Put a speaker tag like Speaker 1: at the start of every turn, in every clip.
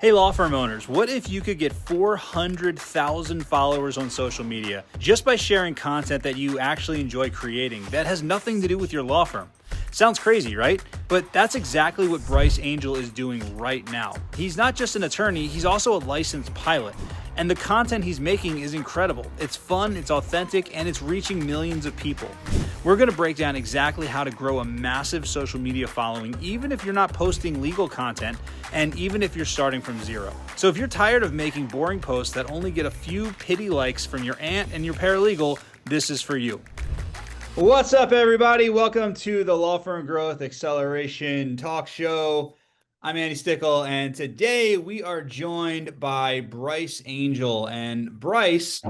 Speaker 1: Hey law firm owners, what if you could get 400,000 followers on social media just by sharing content that you actually enjoy creating that has nothing to do with your law firm? Sounds crazy, right? But that's exactly what Bryce Angell is doing right now. He's not just an attorney, he's also a licensed pilot. And the content he's making is incredible. It's fun, it's authentic, and it's reaching millions of people. We're going to break down exactly how to grow a massive social media following, even if you're not posting legal content, and even if you're starting from zero. So if you're tired of making boring posts that only get a few pity likes from your aunt and your paralegal, this is for you. What's up, everybody? Welcome to the Law Firm Growth Acceleration Talk Show. I'm Andy Stickle, and today we are joined by Bryce Angell. And Bryce,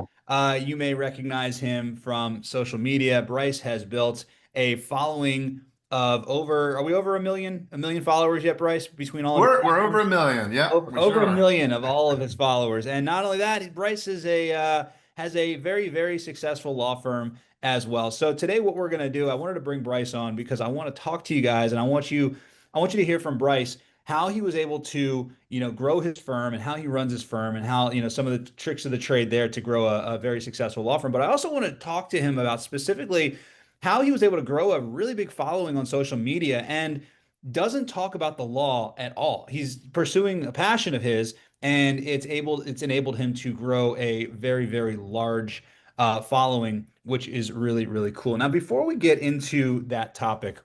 Speaker 1: you may recognize him from social media. Bryce has built a following of are we over a million followers yet, Bryce, between all of your
Speaker 2: We're over
Speaker 1: platforms?
Speaker 2: a million. Yeah, we
Speaker 1: Over
Speaker 2: sure
Speaker 1: a
Speaker 2: are.
Speaker 1: million of all of his followers. And not only that, Bryce is has a very, very successful law firm as well. So today what we're going to do, I wanted to bring Bryce on because I want to talk to you guys, and I want you to hear from Bryce how he was able to, grow his firm and how he runs his firm and how, some of the tricks of the trade there to grow a very successful law firm. But I also want to talk to him about specifically how he was able to grow a really big following on social media and doesn't talk about the law at all. He's pursuing a passion of his, and it's enabled him to grow a very, very large following, which is really, really cool. Now, before we get into that topic,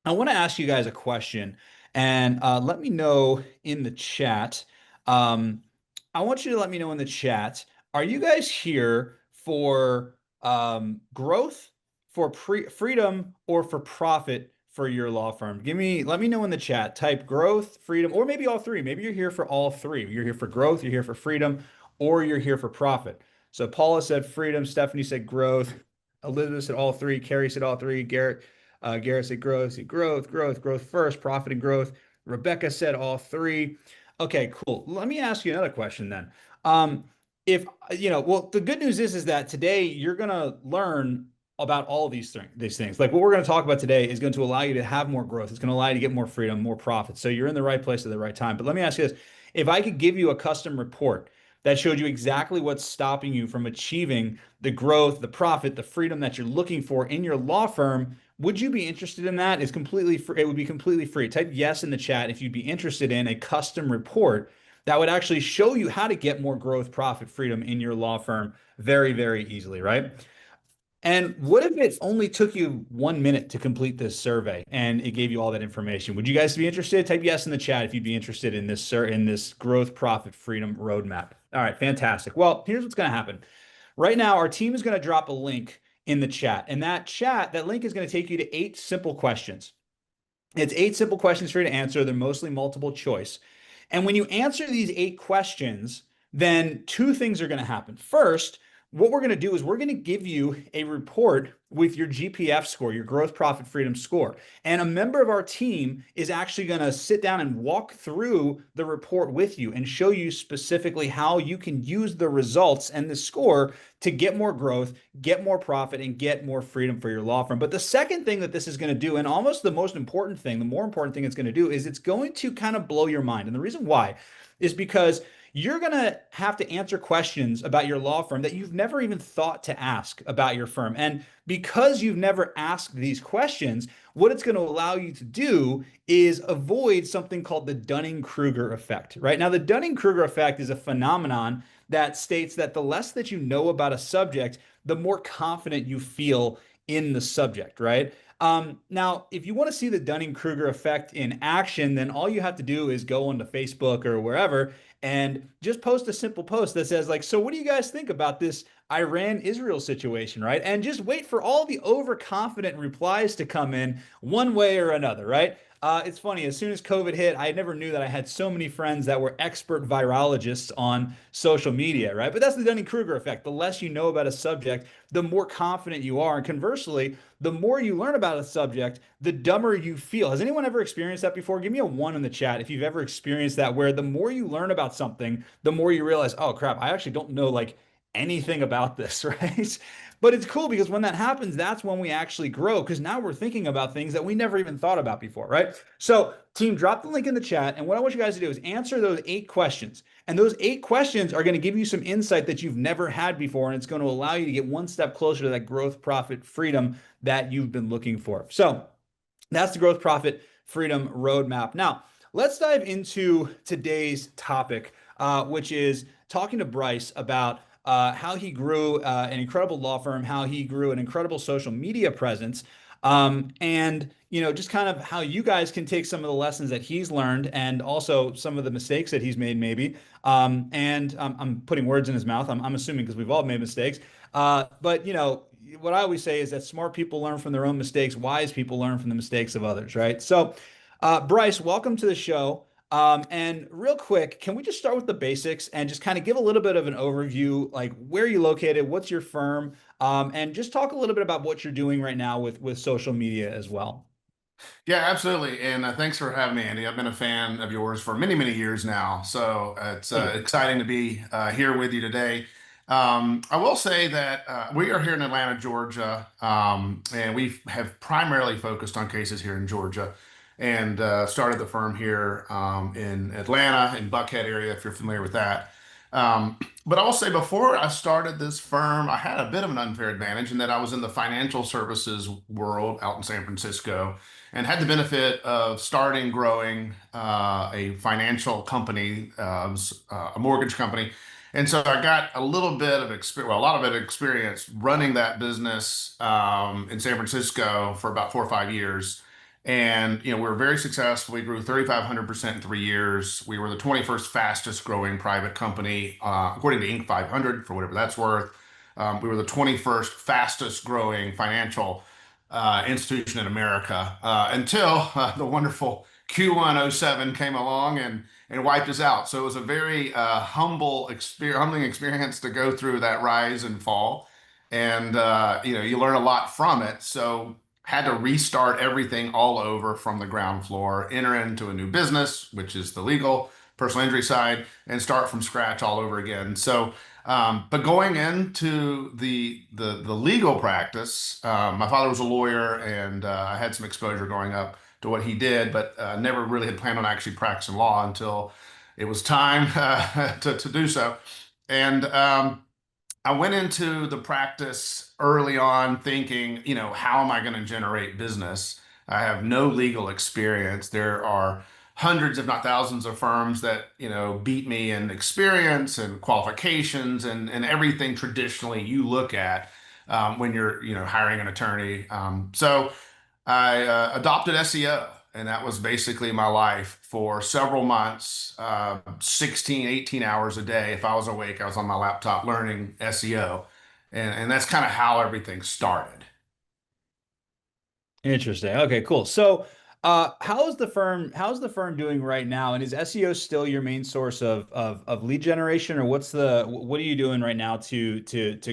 Speaker 1: I want to ask you guys a question, and let me know in the chat. Um, I want you to let me know in the chat. Are you guys here for growth, for freedom, or for profit for your law firm? Let me know in the chat. Type growth, freedom, or maybe all three. Maybe you're here for all three. You're here for growth, you're here for freedom, or you're here for profit. So Paula said freedom, Stephanie said growth, Elizabeth said all three, Carrie said all three, Garrett said growth first, profit and growth. Rebecca said all three. Okay, cool. Let me ask you another question then. If well, the good news is that today you're gonna learn about all of these things. Like what we're going to talk about today is going to allow you to have more growth. It's going to allow you to get more freedom, more profit. So you're in the right place at the right time. But let me ask you this. If I could give you a custom report that showed you exactly what's stopping you from achieving the growth, the profit, the freedom that you're looking for in your law firm, would you be interested in that? It's completely free. It would be completely free. Type yes in the chat if you'd be interested in a custom report that would actually show you how to get more growth, profit, freedom in your law firm very, very easily, right? And what if it only took you 1 minute to complete this survey and it gave you all that information? Would you guys be interested? Type yes in the chat if you'd be interested in this growth, profit, freedom roadmap. All right, fantastic. Well, here's what's going to happen. Right now, our team is going to drop a link in the chat, and that link is going to take you to 8 simple questions. It's 8 simple questions for you to answer. They're mostly multiple choice. And when you answer these 8 questions, then two things are going to happen. First, what we're going to do is we're going to give you a report with your GPF score, your growth, profit, freedom score. And a member of our team is actually going to sit down and walk through the report with you and show you specifically how you can use the results and the score to get more growth, get more profit, and get more freedom for your law firm. But the second thing that this is going to do, and almost the most important thing, the more important thing it's going to do, is it's going to kind of blow your mind. And the reason why is because you're going to have to answer questions about your law firm that you've never even thought to ask about your firm. And because you've never asked these questions, what it's going to allow you to do is avoid something called the Dunning-Kruger effect, right? Now, the Dunning-Kruger effect is a phenomenon that states that the less that you know about a subject, the more confident you feel in the subject, right? Now, if you want to see the Dunning-Kruger effect in action, then all you have to do is go onto Facebook or wherever and just post a simple post that says, like, so what do you guys think about this Iran-Israel situation, right? And just wait for all the overconfident replies to come in one way or another, right? It's funny, as soon as COVID hit, I never knew that I had so many friends that were expert virologists on social media, right? But that's the Dunning-Kruger effect. The less you know about a subject, the more confident you are. And conversely, the more you learn about a subject, the dumber you feel. Has anyone ever experienced that before? Give me a one in the chat if you've ever experienced that, where the more you learn about something, the more you realize, oh crap, I actually don't know like anything about this, right? But it's cool because when that happens, that's when we actually grow because now we're thinking about things that we never even thought about before, right? So, team, drop the link in the chat. And what I want you guys to do is answer those 8 questions. And those 8 questions are going to give you some insight that you've never had before. And it's going to allow you to get one step closer to that growth, profit, freedom that you've been looking for. So, that's the growth, profit, freedom roadmap. Now, let's dive into today's topic, which is talking to Bryce about how he grew an incredible law firm, how he grew an incredible social media presence, and just kind of how you guys can take some of the lessons that he's learned and also some of the mistakes that he's made, maybe. And I'm putting words in his mouth. I'm assuming because we've all made mistakes. But what I always say is that smart people learn from their own mistakes, wise people learn from the mistakes of others, right? So, Bryce, welcome to the show. And real quick, can we just start with the basics and just kind of give a little bit of an overview, like where are you located, what's your firm, and just talk a little bit about what you're doing right now with social media as well.
Speaker 2: Yeah, absolutely. And thanks for having me, Andy. I've been a fan of yours for many, many years now. So it's
Speaker 1: Thank you.
Speaker 2: exciting to be here with you today. I will say that we are here in Atlanta, Georgia, and we have primarily focused on cases here in Georgia and started the firm here in Atlanta, in Buckhead area, if you're familiar with that. But I will say before I started this firm, I had a bit of an unfair advantage in that I was in the financial services world out in San Francisco and had the benefit of starting growing a financial company, a mortgage company. And so I got a little bit of experience, well, a lot of it experience running that business in San Francisco for about 4 or 5 years. And we were very successful. We grew 3,500% in 3 years. We were the 21st fastest growing private company, according to Inc. 500, for whatever that's worth. We were the 21st fastest growing financial institution in America until the wonderful Q107 came along and wiped us out. So it was a very humbling experience to go through that rise and fall, and you learn a lot from it. So had to restart everything all over from the ground floor, enter into a new business, which is the legal personal injury side, and start from scratch all over again. So but going into the legal practice, my father was a lawyer, and I had some exposure growing up to what he did, but never really had planned on actually practicing law until it was time to do so. And I went into the practice early on thinking, how am I going to generate business? I have no legal experience. There are hundreds, if not thousands, of firms that, beat me in experience and qualifications and everything traditionally you look at when you're, hiring an attorney. So I adopted SEO, and that was basically my life for several months, 16, 18 hours a day. If I was awake, I was on my laptop learning SEO. And that's kind of how everything started.
Speaker 1: Interesting. Okay, cool. So, how's the firm doing right now? And is SEO still your main source of lead generation, or what are you doing right now to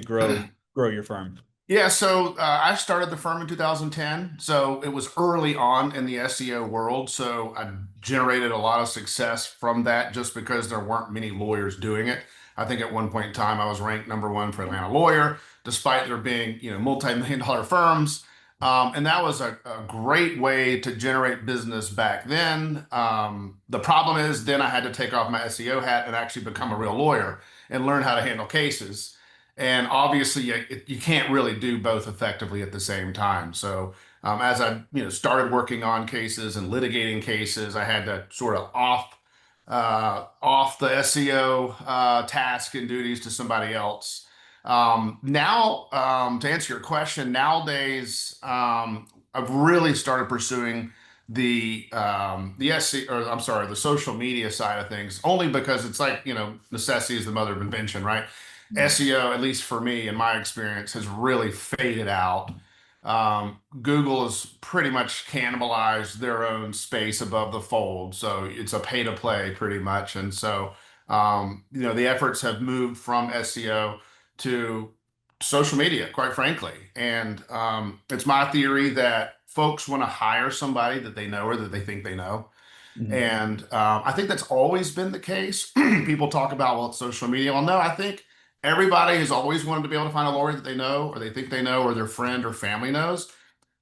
Speaker 1: grow your firm?
Speaker 2: Yeah, so I started the firm in 2010. So it was early on in the SEO world. So I generated a lot of success from that just because there weren't many lawyers doing it. I think at one point in time I was ranked number one for Atlanta lawyer, despite there being, multi-million dollar firms. And that was a great way to generate business back then. The problem is then I had to take off my SEO hat and actually become a real lawyer and learn how to handle cases. And obviously, you can't really do both effectively at the same time. So, as I started working on cases and litigating cases, I had to sort of off the SEO task and duties to somebody else. Now, to answer your question, nowadays I've really started pursuing the SEO, or I'm sorry, the social media side of things, only because it's like necessity is the mother of invention, right? SEO, at least for me, in my experience, has really faded out. Google has pretty much cannibalized their own space above the fold, so it's a pay to play pretty much. And so, the efforts have moved from SEO to social media, quite frankly. And it's my theory that folks want to hire somebody that they know or that they think they know.
Speaker 1: Mhm.
Speaker 2: And I think that's always been the case. People talk about, well, it's social media. Well, no, I think Everybody has always wanted to be able to find a lawyer that they know or they think they know or their friend or family knows.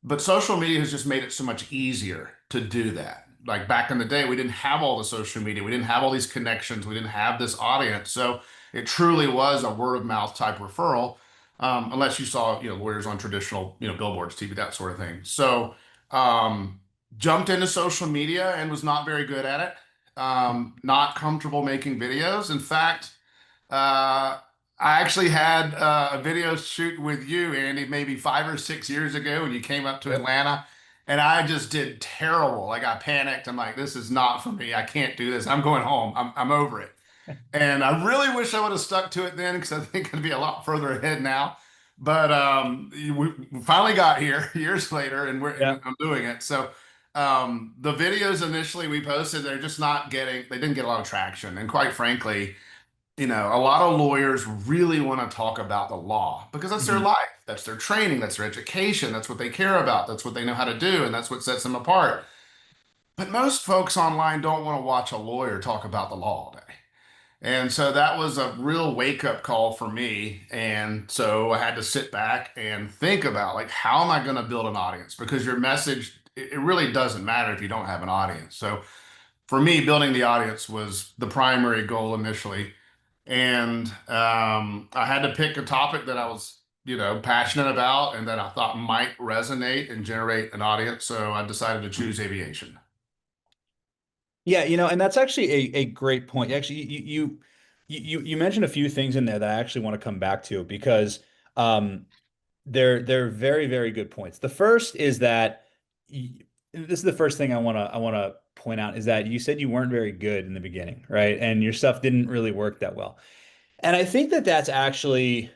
Speaker 2: But social media has just made it so much easier to do that. Like back in the day, we didn't have all the social media, we didn't have all these connections, we didn't have this audience. So it truly was a word of mouth type referral, unless you saw, lawyers on traditional, billboards, TV, that sort of thing. So um, jumped into social media and was not very good at it. Not comfortable making videos. In fact, uh, I actually had a video shoot with you, Andy, maybe 5 or 6 years ago when you came up to
Speaker 1: Yep.
Speaker 2: Atlanta, and I just did terrible. Like I panicked. I'm like, this is not for me. I can't do this. I'm going home. I'm over it. And I really wish I would have stuck to it then because I think it'd be a lot further ahead now. But we finally got here years later, and
Speaker 1: Yeah.
Speaker 2: I'm doing it. So the videos initially we posted, they didn't get a lot of traction. And quite frankly, a lot of lawyers really want to talk about the law because that's their
Speaker 1: Mhm.
Speaker 2: life, that's their training, that's their education, that's what they care about, that's what they know how to do, and that's what sets them apart. But most folks online don't want to watch a lawyer talk about the law all day. And so that was a real wake up call for me. And so I had to sit back and think about like, how am I going to build an audience? Because your message, it really doesn't matter if you don't have an audience. So for me, building the audience was the primary goal initially. And I had to pick a topic that I was, passionate about and that I thought might resonate and generate an audience. So I decided to choose aviation.
Speaker 1: Yeah, and that's actually a great point. Actually, you mentioned a few things in there that I actually want to come back to because um, they're very, very good points. The first is that this is the first thing I want to point out is that you said you weren't very good in the beginning, right? And your stuff didn't really work that well. And I think that that's actually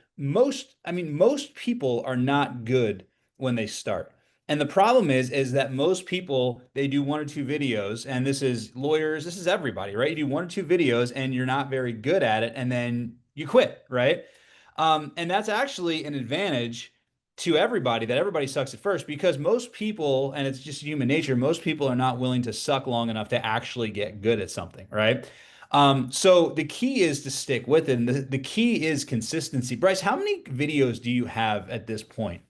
Speaker 1: I mean, most people are not good when they start. And the problem is that most people, they do one or two videos, and this is lawyers, this is everybody, right? You do one or two videos and you're not very good at it, and then you quit, right? And that's actually an advantage to everybody that everybody sucks at first because most people, and it's just human nature, most people are not willing to suck long enough to actually get good at something, right? So the key is to stick with it. And the key is consistency. Bryce, how many videos do you have at this point?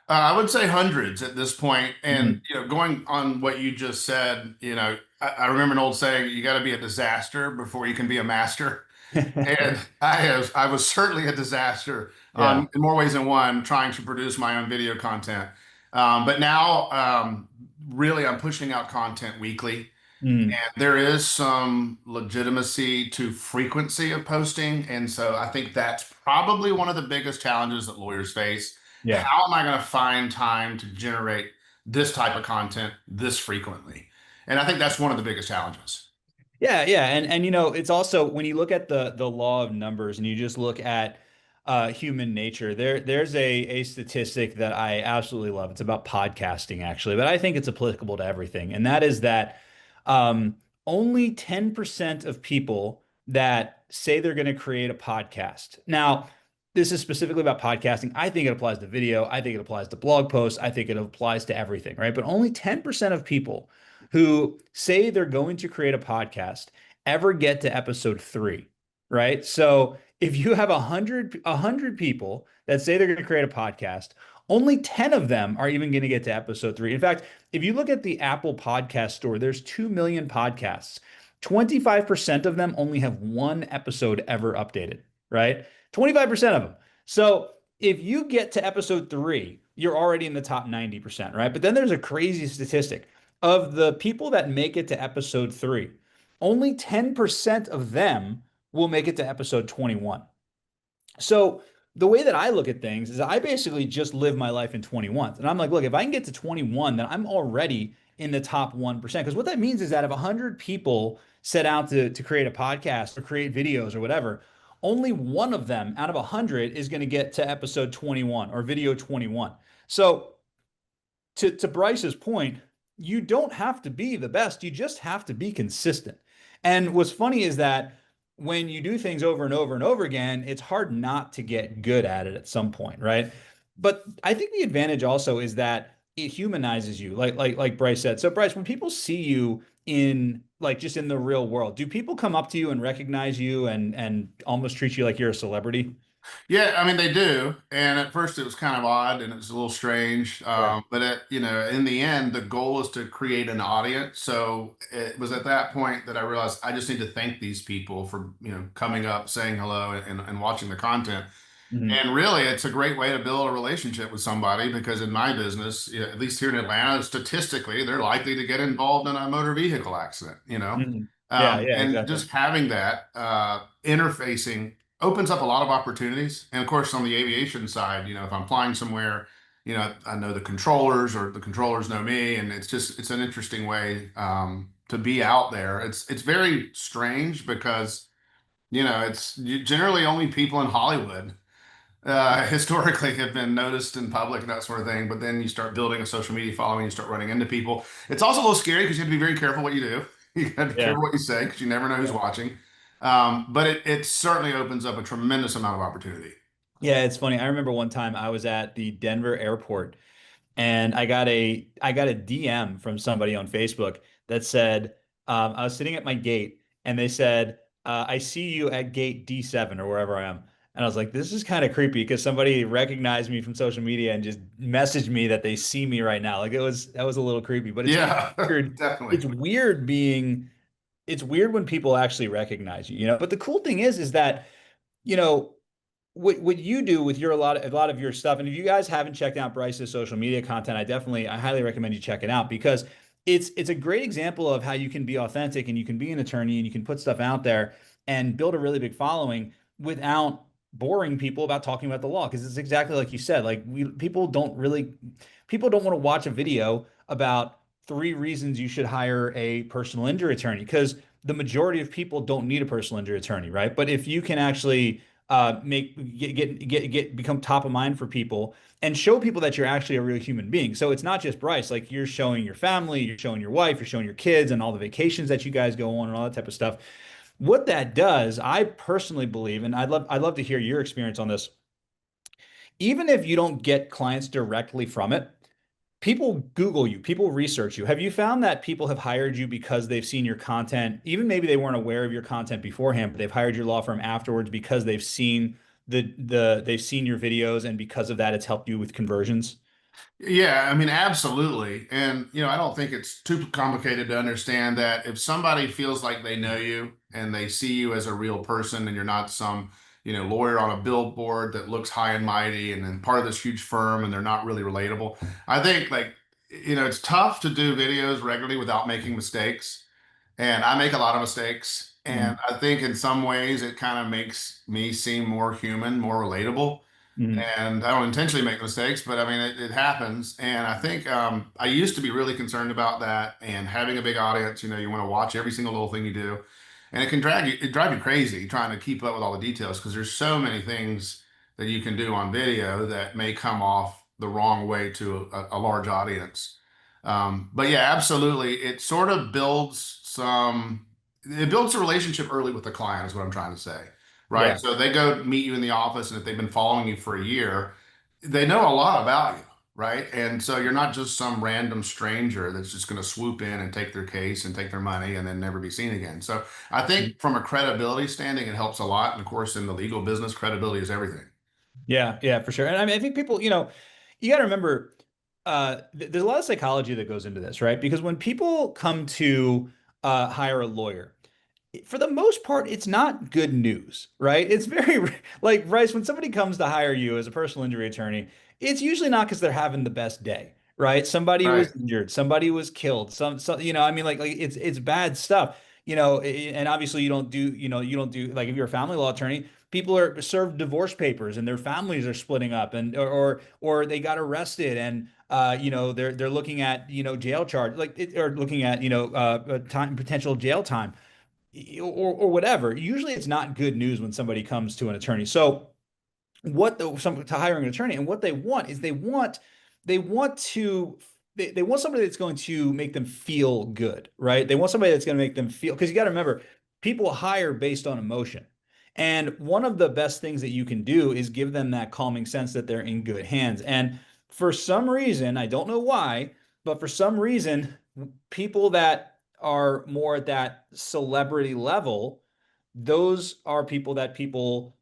Speaker 2: I would say hundreds at this point. And,
Speaker 1: Mhm.
Speaker 2: going on what you just said, I remember an old saying, you got to be a disaster before you can be a master. And I was certainly a disaster
Speaker 1: Yeah.
Speaker 2: in more ways than one, trying to produce my own video content. But now, really, I'm pushing out content weekly.
Speaker 1: Mm.
Speaker 2: There is some legitimacy to frequency of posting. And so I think that's probably one of the biggest challenges that lawyers face.
Speaker 1: Yeah.
Speaker 2: How am I going to find time to generate this type of content this frequently? And I think that's one of the biggest challenges.
Speaker 1: Yeah, yeah, and it's also when you look at the law of numbers and you just look at human nature, there's a statistic that I absolutely love. It's about podcasting actually, but I think it's applicable to everything, and that is that um, only 10% of people that say they're going to create a podcast. Now, this is specifically about podcasting. I think it applies to video. I think it applies to blog posts. I think it applies to everything, right? But only 10% of people who say they're going to create a podcast ever get to episode 3, right? So if you have a hundred people that say they're going to create a podcast, only 10 of them are even going to get to episode 3. In fact, if you look at the Apple podcast store, there's 2 million podcasts. 25% of them only have one episode ever updated, right? 25% of them. So if you get to episode 3, you're already in the top 90%, right? But then there's a crazy statistic of the people that make it to episode 3, only 10% of them will make it to episode 21. So the way that I look at things is I basically just live my life in 21. And I'm like, look, if I can get to 21, then I'm already in the top 1%. Because what that means is that if 100 people set out to create a podcast or create videos or whatever, only one of them out of 100 is going to get to episode 21 or video 21. So to Bryce's point, you don't have to be the best. You just have to be consistent. And what's funny is that when you do things over and over and over again, it's hard not to get good at it at some point, right? But I think the advantage also is that it humanizes you, like Bryce said. So Bryce, when people see you in like just in the real world? Do people come up to you and recognize you and almost treat you like you're a celebrity?
Speaker 2: Yeah, I mean they do, and at first it was kind of odd and it was a little strange.
Speaker 1: Sure.
Speaker 2: But in the end, the goal is to create an audience. So it was at that point that I realized I just need to thank these people for coming up, saying hello, and watching the content.
Speaker 1: Hmm.
Speaker 2: And really, it's a great way to build a relationship with somebody because in my business, at least here in Atlanta, statistically, they're likely to get involved in a motor vehicle accident.
Speaker 1: Hmm. Yeah, yeah,
Speaker 2: And
Speaker 1: exactly.
Speaker 2: just having that interfacing opens up a lot of opportunities. And of course, on the aviation side, if I'm flying somewhere, I know the controllers or the controllers know me, and it's an interesting way to be out there. It's very strange because it's generally only people in Hollywood historically have been noticed in public and that sort of thing. But then you start building a social media following, you start running into people. It's also a little scary because you have to be very careful what you do. You have to be
Speaker 1: Yeah.
Speaker 2: careful what you say because you never know who's
Speaker 1: Yeah.
Speaker 2: watching. But it certainly opens up a tremendous amount of opportunity.
Speaker 1: Yeah, it's funny. I remember one time I was at the Denver airport and I got a DM from somebody on Facebook that said I was sitting at my gate and they said I see you at gate D7 or wherever I am. And I was like, this is kind of creepy because somebody recognized me from social media and just messaged me that they see me right now. Like that was a little creepy, but it's
Speaker 2: Yeah,
Speaker 1: weird.
Speaker 2: definitely.
Speaker 1: It's weird being it's weird when people actually recognize you, you know. But the cool thing is that, you know, what you do with your a lot of your stuff, and if you guys haven't checked out Bryce's social media content, I highly recommend you check it out because it's a great example of how you can be authentic and you can be an attorney and you can put stuff out there and build a really big following without boring people about talking about the law because it's exactly like you said. Like people don't want to watch a video about 3 reasons you should hire a personal injury attorney because the majority of people don't need a personal injury attorney, right? But if you can actually become top of mind for people and show people that you're actually a real human being. So it's not just Bryce, like you're showing your family, you're showing your wife, you're showing your kids and all the vacations that you guys go on and all that type of stuff. What that does, I personally believe, and I'd love to hear your experience on this. Even if you don't get clients directly from it, people Google you, people research you. Have you found that people have hired you because they've seen your content, even maybe they weren't aware of your content beforehand, but they've hired your law firm afterwards because they've seen they've seen your videos and because of that it's helped you with conversions?
Speaker 2: Yeah, I mean, absolutely. And, I don't think it's too complicated to understand that if somebody feels like they know you and they see you as a real person and you're not some, lawyer on a billboard that looks high and mighty and then part of this huge firm and they're not really relatable. I think like, it's tough to do videos regularly without making mistakes. And I make a lot of mistakes. And
Speaker 1: Mhm.
Speaker 2: I think in some ways it kind of makes me seem more human, more relatable.
Speaker 1: Mhm.
Speaker 2: And I don't intentionally make mistakes, but I mean, it happens. And I think I used to be really concerned about that and having a big audience. You want to watch every single little thing you do, and it drive you crazy trying to keep up with all the details because there's so many things that you can do on video that may come off the wrong way to a large audience. But yeah, absolutely, it builds a relationship early with the client, is what I'm trying to say. Right.
Speaker 1: Yeah.
Speaker 2: So they go meet you in the office, and if they've been following you for a year, they know a lot about you. Right. And so you're not just some random stranger that's just going to swoop in and take their case and take their money and then never be seen again. So I think from a credibility standing, it helps a lot. And of course, in the legal business, credibility is everything.
Speaker 1: Yeah, yeah, for sure. And I mean, I think people, you got to remember, there's a lot of psychology that goes into this, right? Because when people come to hire a lawyer, for the most part, it's not good news, right? It's very like Bryce, when somebody comes to hire you as a personal injury attorney, it's usually not because they're having the best day, right? Somebody
Speaker 2: Right.
Speaker 1: was injured, somebody was killed, I mean, like it's bad stuff, and obviously you don't do like if you're a family law attorney, people are served divorce papers and their families are splitting up and or they got arrested and they're looking at jail charge or looking at time potential jail time or whatever. Usually it's not good news when somebody comes to an attorney. So to hiring an attorney and what they want is they want to they want somebody that's going to make them feel good, right? They want somebody that's going to make them feel because you got to remember people hire based on emotion. And one of the best things that you can do is give them that calming sense that they're in good hands. And for some reason, I don't know why, but for some reason, people that are more at that celebrity level, those are people that people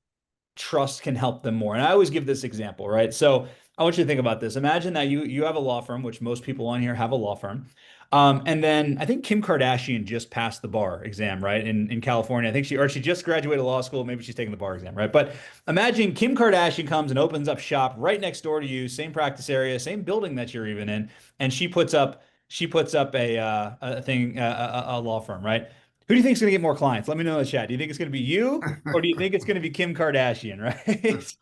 Speaker 1: trust can help them more. And I always give this example, right? So I want you to think about this. Imagine that you have a law firm, which most people on here have a law firm. And then I think Kim Kardashian just passed the bar exam, right? In California. I think she just graduated law school. Maybe she's taking the bar exam, right? But imagine Kim Kardashian comes and opens up shop right next door to you, same practice area, same building that you're even in, and she puts up a thing a law firm, right? Who do you think is going to get more clients? Let me know in the chat. Do you think it's going to be you, or do you think it's going to be Kim Kardashian, right?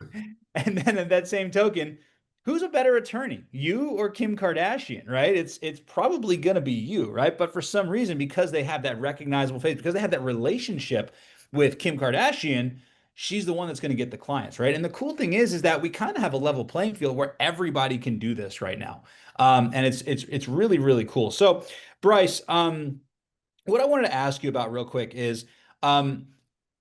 Speaker 1: And then at that same token, who's a better attorney, you or Kim Kardashian, right? It's probably going to be you, right? But for some reason, because they have that recognizable face, because they have that relationship with Kim Kardashian, she's the one that's going to get the clients, right? And the cool thing is that we kind of have a level playing field where everybody can do this right now, and it's really really cool. So, Bryce, what I wanted to ask you about real quick is, um,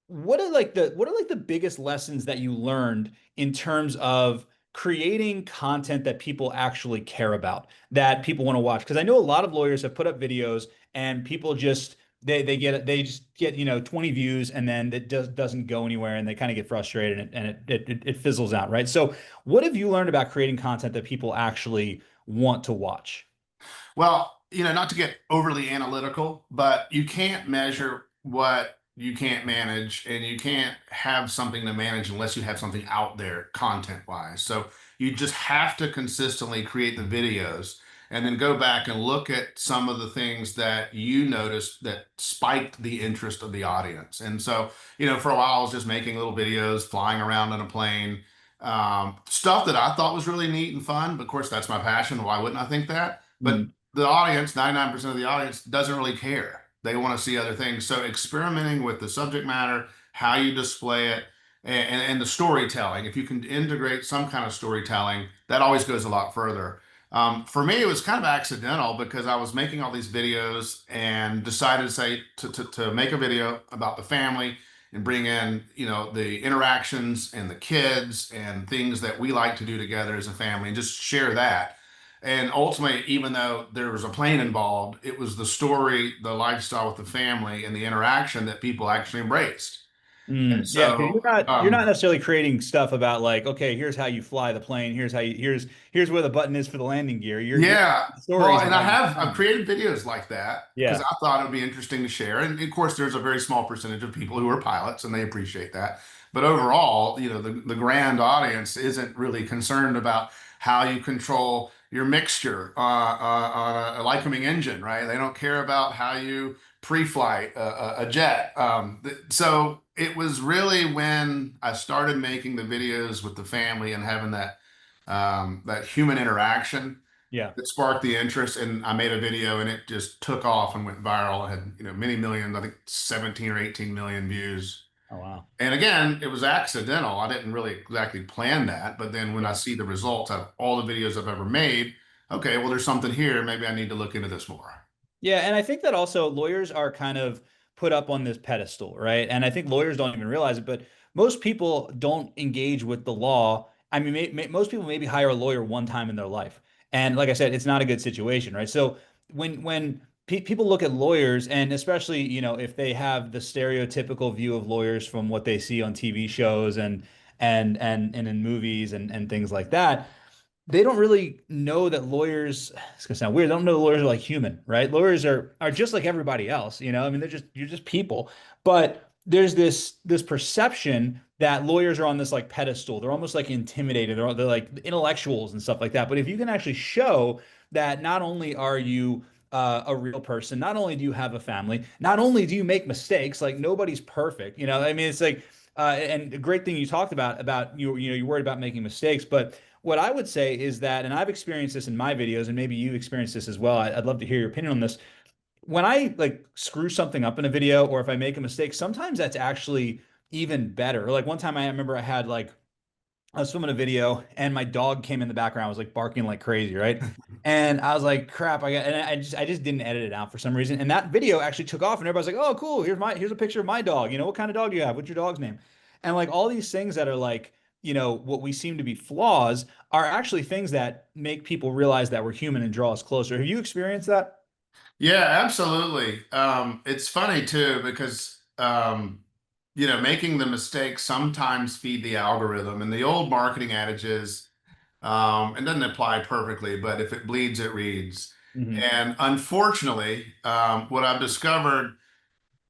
Speaker 1: what are like the biggest lessons that you learned in terms of creating content that people actually care about, that people want to watch? Because I know a lot of lawyers have put up videos and people just they just get 20 views and then it doesn't go anywhere and they kind of get frustrated and it fizzles out, right? So what have you learned about creating content that people actually want to watch?
Speaker 2: Well, not to get overly analytical, but you can't measure what you can't manage, and you can't have something to manage unless you have something out there content wise. So you just have to consistently create the videos and then go back and look at some of the things that you noticed that spiked the interest of the audience. And so, for a while, I was just making little videos, flying around on a plane, stuff that I thought was really neat and fun. But of course, that's my passion. Why wouldn't I think that? But
Speaker 1: Mm,
Speaker 2: the audience, 99% of the audience, doesn't really care. They want to see other things. So experimenting with the subject matter, how you display it, and the storytelling. If you can integrate some kind of storytelling, that always goes a lot further. For me, it was kind of accidental because I was making all these videos and decided to say to make a video about the family and bring in, the interactions and the kids and things that we like to do together as a family and just share that. And ultimately, even though there was a plane involved, it was the story, the lifestyle with the family, and the interaction that people actually embraced. And
Speaker 1: yeah, because
Speaker 2: so,
Speaker 1: you're not necessarily creating stuff about like, okay, here's how you fly the plane, here's where the button is for the landing gear. You're
Speaker 2: yeah. Well,
Speaker 1: stories
Speaker 2: and
Speaker 1: about your
Speaker 2: I've
Speaker 1: family.
Speaker 2: created videos like that because
Speaker 1: Yeah.
Speaker 2: I thought it would be interesting to share. And of course, there's a very small percentage of people who are pilots, and they appreciate that. But overall, the grand audience isn't really concerned about how you control your mixture on a Lycoming engine, right? They don't care about how you pre-flight a jet. So it was really when I started making the videos with the family and having that human interaction
Speaker 1: Yeah.
Speaker 2: that sparked the interest. And I made a video and it just took off and went viral. It had, many millions, I think 17 or 18 million views.
Speaker 1: Oh wow.
Speaker 2: And again, it was accidental. I didn't really exactly plan that. But then when I
Speaker 1: Yeah.
Speaker 2: see the results out of all the videos I've ever made, okay, well, there's something here. Maybe I need to look into this more.
Speaker 1: Yeah, and I think that also lawyers are kind of put up on this pedestal, right? And I think lawyers don't even realize it, but most people don't engage with the law. I mean, most people maybe hire a lawyer one time in their life. And like I said, it's not a good situation, right? So when people look at lawyers, and especially, if they have the stereotypical view of lawyers from what they see on TV shows and in movies and things like that, they don't really know that lawyers, it's gonna sound weird, they don't know lawyers are like human, right? Lawyers are just like everybody else, I mean, you're just people. But there's this perception that lawyers are on this like pedestal. They're almost like intimidated, or they're like intellectuals and stuff like that. But if you can actually show that not only are you a real person, not only do you have a family, not only do you make mistakes, like nobody's perfect, I mean, it's like and a great thing you talked about you're worried about making mistakes, but what I would say is that, and I've experienced this in my videos, and maybe you've experienced this as well. I'd love to hear your opinion on this. When I like screw something up in a video, or if I make a mistake, sometimes that's actually even better. Like one time I remember I was filming a video and my dog came in the background, was like barking like crazy, right? And I was like, crap, and I just didn't edit it out for some reason. And that video actually took off and everybody's like, oh, cool. Here's a picture of my dog. What kind of dog do you have? What's your dog's name? And like all these things that are like, what we seem to be flaws are actually things that make people realize that we're human and draw us closer. Have you experienced that?
Speaker 2: Yeah, absolutely. It's funny too because making the mistakes sometimes feed the algorithm, and the old marketing adage is, it doesn't apply perfectly, but if it bleeds, it reads.
Speaker 1: Hmm.
Speaker 2: And unfortunately, what I've discovered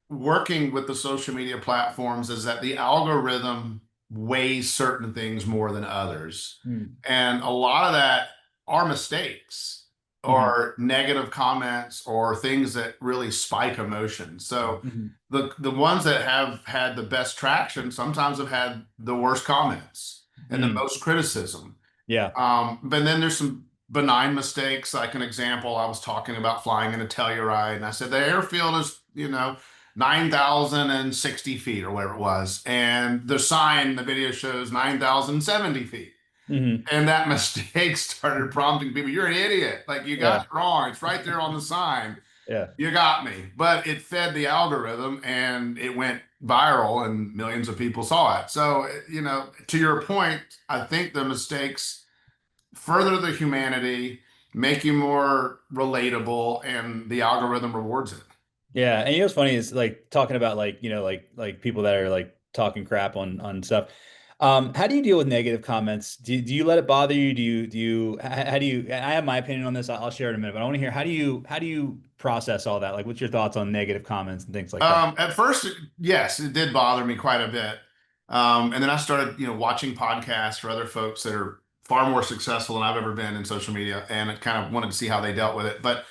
Speaker 2: working with the social media platforms is that the algorithm weighs certain things more than others. And a lot of that are mistakes
Speaker 1: Hmm.
Speaker 2: or negative comments or things that really spike emotion. So
Speaker 1: Hmm.
Speaker 2: the ones that have had the best traction sometimes have had the worst comments and the
Speaker 1: Hmm.
Speaker 2: most criticism.
Speaker 1: Yeah.
Speaker 2: But then there's some benign mistakes. Like an example, I was talking about flying in a Telluride, and I said the airfield is, 9,060 feet or whatever it was, and the sign, the video shows 9,070 feet.
Speaker 1: Hmm.
Speaker 2: And that mistake started prompting people, "You're an idiot! Like you got
Speaker 1: Yeah.
Speaker 2: it wrong. It's right there on the sign.
Speaker 1: Yeah.
Speaker 2: You got me." But it fed the algorithm, and it went viral, and millions of people saw it. So, to your point, I think the mistakes further the humanity, make you more relatable, and the algorithm rewards it.
Speaker 1: Yeah, and what's funny is like talking about like like people that are like talking crap on stuff. How do you deal with negative comments? Do you let it bother you? How do you? I have my opinion on this. I'll share it in a minute, but I want to hear how do you process all that? Like, what's your thoughts on negative comments and things like that?
Speaker 2: At first, yes, it did bother me quite a bit. And then I started, watching podcasts for other folks that are far more successful than I've ever been in social media, and I kind of wanted to see how they dealt with it. But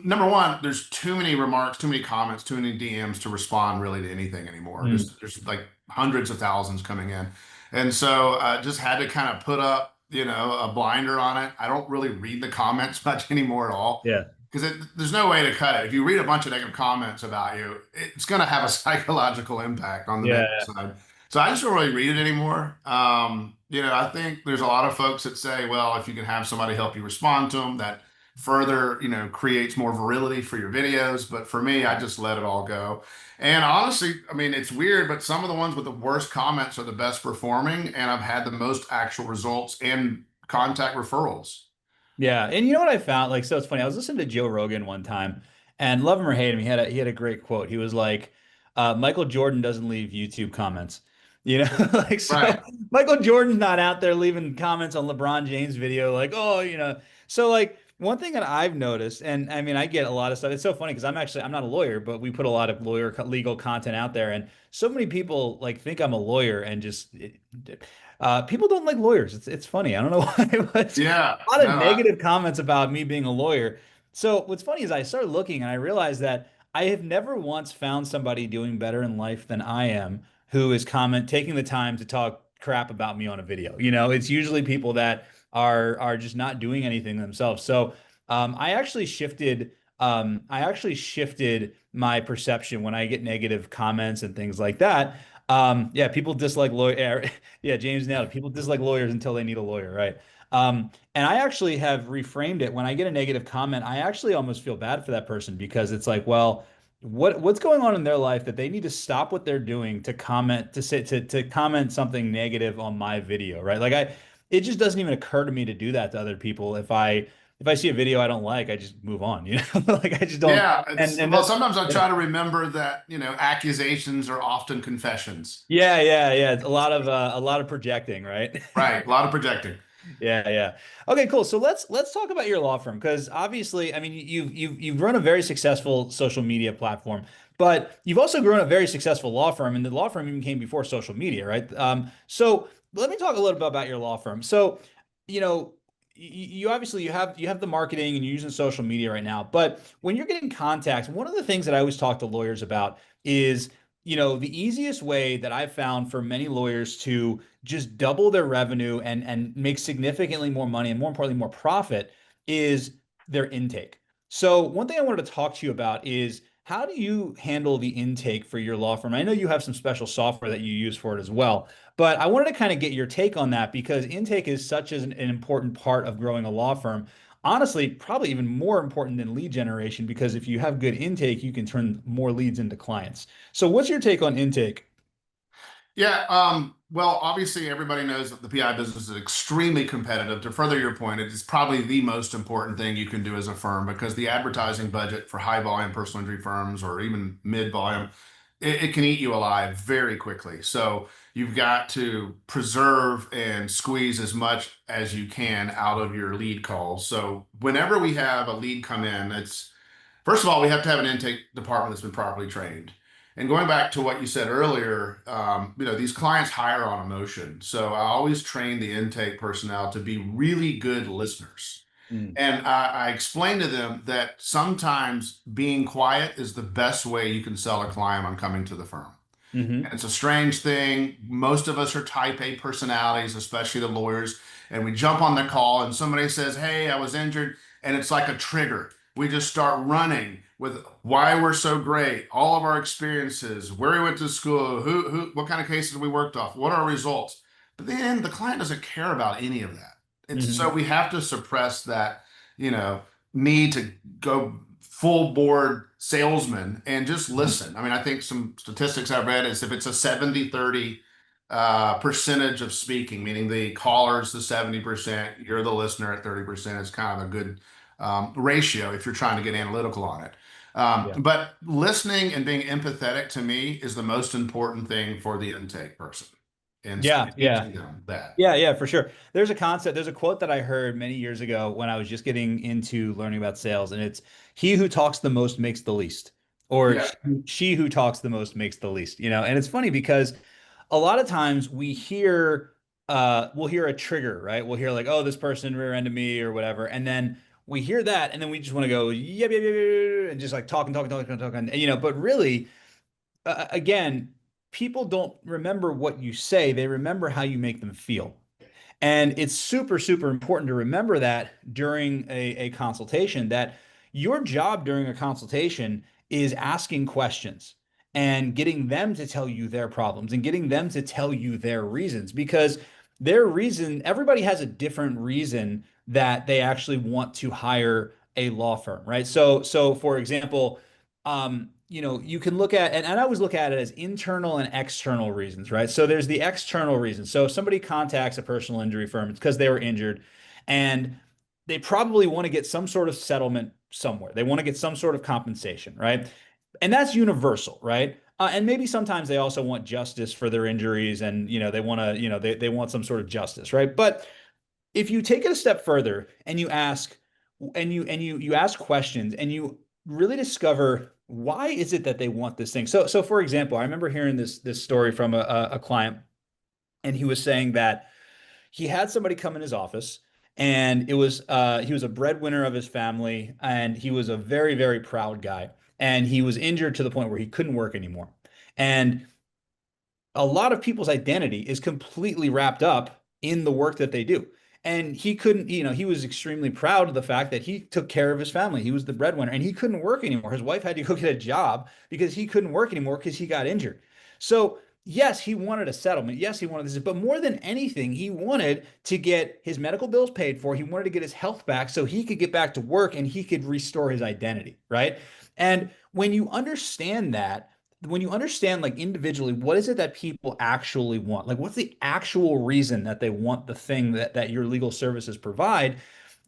Speaker 2: number one, there's too many remarks, too many comments, too many DMs to respond really to anything anymore.
Speaker 1: Mm,
Speaker 2: There's like hundreds of thousands coming in, and so just had to kind of put up, a blinder on it. I don't really read the comments much anymore at all
Speaker 1: yeah,
Speaker 2: because there's no way to cut it. If you read a bunch of negative comments about you, it's going to have a psychological impact on the negative
Speaker 1: yeah,
Speaker 2: side. So I just don't really read it anymore. I think there's a lot of folks that say, well, if you can have somebody help you respond to them, that further, creates more virility for your videos. But for me, I just let it all go. And honestly, I mean, it's weird, but some of the ones with the worst comments are the best performing, and I've had the most actual results and contact referrals.
Speaker 1: yeah. And you know what I found? Like, so it's funny. I was listening to Joe Rogan one time, and love him or hate him, he had a great quote. He was like, Michael Jordan doesn't leave YouTube comments. You know, like so
Speaker 2: Right.
Speaker 1: Michael Jordan's not out there leaving comments on LeBron James video, like, oh, So like one thing that I've noticed, and I mean, I get a lot of stuff. It's so funny because I'm not a lawyer, but we put a lot of legal content out there, and so many people like think I'm a lawyer and people don't like lawyers. It's funny. I don't know why, but
Speaker 2: Yeah.
Speaker 1: a lot
Speaker 2: No,
Speaker 1: of negative comments about me being a lawyer. So what's funny is I started looking and I realized that I have never once found somebody doing better in life than I am who is taking the time to talk crap about me on a video. It's usually people that are just not doing anything themselves. So I actually shifted my perception when I get negative comments and things like that. Yeah, people dislike lawyer. Yeah, James nailed it. People dislike lawyers until they need a lawyer, right? And I actually have reframed it. When I get a negative comment, I actually almost feel bad for that person because it's like, well, what's going on in their life that they need to stop what they're doing to comment to comment something negative on my video, right? It just doesn't even occur to me to do that to other people. If I see a video I don't like, I just move on, Like I just don't.
Speaker 2: yeah,
Speaker 1: And
Speaker 2: well,
Speaker 1: that's
Speaker 2: sometimes I
Speaker 1: yeah.
Speaker 2: try to remember that, accusations are often confessions.
Speaker 1: Yeah, yeah, yeah. It's a lot of projecting, right?
Speaker 2: Right. A lot of projecting.
Speaker 1: Yeah, yeah. Okay, cool. So let's talk about your law firm because obviously, I mean, you've run a very successful social media platform, but you've also grown a very successful law firm, and the law firm even came before social media, right? So let me talk a little bit about your law firm. So, you know, you obviously you have the marketing and you're using social media right now, but when you're getting contacts, one of the things that I always talk to lawyers about is, the easiest way that I've found for many lawyers to just double their revenue and make significantly more money and more importantly more profit is their intake. So one thing I wanted to talk to you about is how do you handle the intake for your law firm? I know you have some special software that you use for it as well, but I wanted to kind of get your take on that because intake is such an important part of growing a law firm. Honestly, probably even more important than lead generation because if you have good intake, you can turn more leads into clients. So what's your take on intake?
Speaker 2: Yeah. Well, obviously, everybody knows that the PI business is extremely competitive. To further your point, it is probably the most important thing you can do as a firm because the advertising budget for high volume personal injury firms or even mid volume, it can eat you alive very quickly. So you've got to preserve and squeeze as much as you can out of your lead calls. So whenever we have a lead come in, it's first of all, we have to have an intake department that's been properly trained. And going back to what you said earlier, these clients hire on emotion. So I always train the intake personnel to be really good listeners.
Speaker 1: Mm.
Speaker 2: And I explain to them that sometimes being quiet is the best way you can sell a client on coming to the firm.
Speaker 1: Hmm.
Speaker 2: It's a strange thing. Most of us are type A personalities, especially the lawyers, and we jump on the call and somebody says, "Hey, I was injured," and it's like a trigger. We just start running with why we're so great, all of our experiences, where we went to school, what kind of cases we worked off, what are our results. But then the client doesn't care about any of that. It's so
Speaker 1: Hmm.
Speaker 2: we have to suppress that, you know, need to go full board salesman and just listen. I mean, I think some statistics I've read is if it's a 70-30 percentage of speaking, meaning the caller's the 70%, you're the listener at 30%, is kind of a good ratio if you're trying to get analytical on it.
Speaker 1: Yeah.
Speaker 2: But listening and being empathetic to me is the most important thing for the intake person. And so
Speaker 1: Yeah. Yeah.
Speaker 2: teaching them that.
Speaker 1: Yeah, yeah, for sure. There's a concept, there's a quote that I heard many years ago when I was just getting into learning about sales, and it's he who talks the most makes the least, or
Speaker 2: Yeah.
Speaker 1: she who talks the most makes the least, you know? And it's funny because a lot of times we'll hear a trigger, right? We'll hear like, oh, this person rear-ended me or whatever, and then we hear that, and then we just want to go, yeah, yeah, yeah, yeah, and just like talking, and, but really again, people don't remember what you say, they remember how you make them feel. And it's super, super important to remember that during a consultation, that your job during a consultation is asking questions and getting them to tell you their problems and getting them to tell you their reasons because their reason, everybody has a different reason that they actually want to hire a law firm, right? So for example, you can look at, and I always look at it as internal and external reasons, right? So there's the external reason. So if somebody contacts a personal injury firm, it's because they were injured and they probably want to get some sort of settlement somewhere. They want to get some sort of compensation, right? And that's universal, right? And maybe sometimes they also want justice for their injuries and, they want to, they want some sort of justice, right? But if you take it a step further and you ask and you ask questions and you really discover why is it that they want this thing. So for example, I remember hearing this story from a client, and he was saying that he had somebody come in his office, and he was a breadwinner of his family, and he was a very, very proud guy, and he was injured to the point where he couldn't work anymore. And a lot of people's identity is completely wrapped up in the work that they do. And he couldn't, he was extremely proud of the fact that he took care of his family. He was the breadwinner and he couldn't work anymore. His wife had to go get a job because he couldn't work anymore because he got injured. So, yes, he wanted a settlement. Yes, he wanted this, but more than anything, he wanted to get his medical bills paid for. He wanted to get his health back so he could get back to work and he could restore his identity, right? And when you understand like individually, what is it that people actually want? Like what's the actual reason that they want the thing that your legal services provide?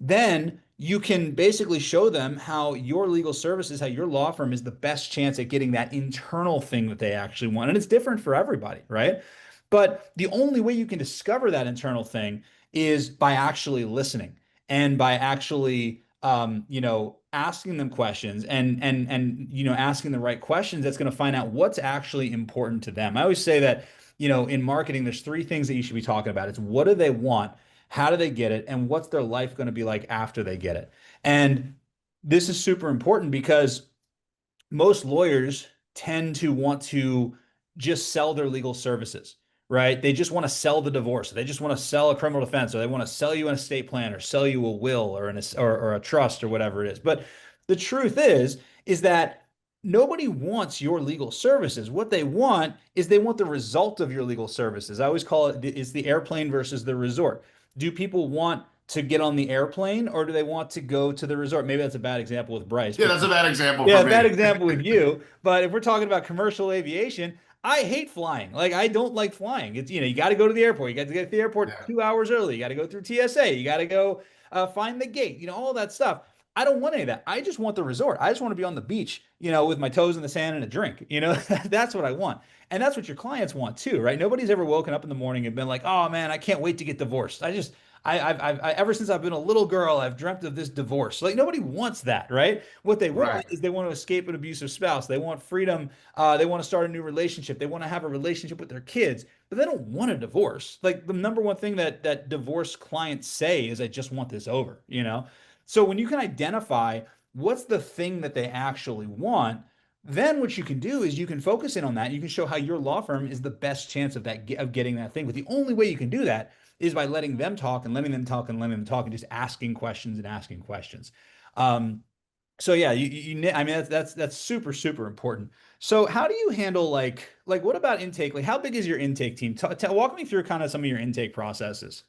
Speaker 1: Then you can basically show them how your legal services, how your law firm is the best chance at getting that internal thing that they actually want. And it's different for everybody, right? But the only way you can discover that internal thing is by actually listening and by actually asking them questions and asking the right questions that's going to find out what's actually important to them. I always say that, in marketing, there's three things that you should be talking about. It's what do they want, how do they get it, and what's their life going to be like after they get it. And this is super important because most lawyers tend to want to just sell their legal services, right? They just want to sell the divorce. They just want to sell a criminal defense, or they want to sell you an estate plan, or sell you a will, or a trust, or whatever it is. But the truth is that nobody wants your legal services. What they want is they want the result of your legal services. I always call it's the airplane versus the resort. Do people want to get on the airplane or do they want to go to the resort? Maybe that's a bad example with Bryce,
Speaker 2: Yeah,
Speaker 1: but
Speaker 2: that's a bad example for
Speaker 1: yeah, bad
Speaker 2: me.
Speaker 1: example with you. But if we're talking about commercial aviation, I hate flying. Like I don't like flying. It's you got to go to the airport. You got to get to the airport
Speaker 2: Yeah.
Speaker 1: 2 hours early. You got to go through TSA. You got to go find the gate. All that stuff. I don't want any of that. I just want the resort. I just want to be on the beach, with my toes in the sand and a drink. That's what I want. And that's what your clients want too, right? Nobody's ever woken up in the morning and been like, "Oh man, I can't wait to get divorced." Ever since I've been a little girl, I've dreamt of this divorce. Like nobody wants that, right? What they want
Speaker 2: Right.
Speaker 1: is they want to escape an abusive spouse. They want freedom. They want to start a new relationship. They want to have a relationship with their kids, but they don't want a divorce. Like the number one thing that divorce clients say is, "I just want this over." So when you can identify what's the thing that they actually want, then what you can do is you can focus in on that. You can show how your law firm is the best chance of getting that thing. But the only way you can do that is by letting them talk and letting them talk and letting them talk and just asking questions and asking questions. Um, so yeah, I mean that's super super important. So how do you handle like what about intake? Like how big is your intake team? Walk me through kind of some of your intake processes.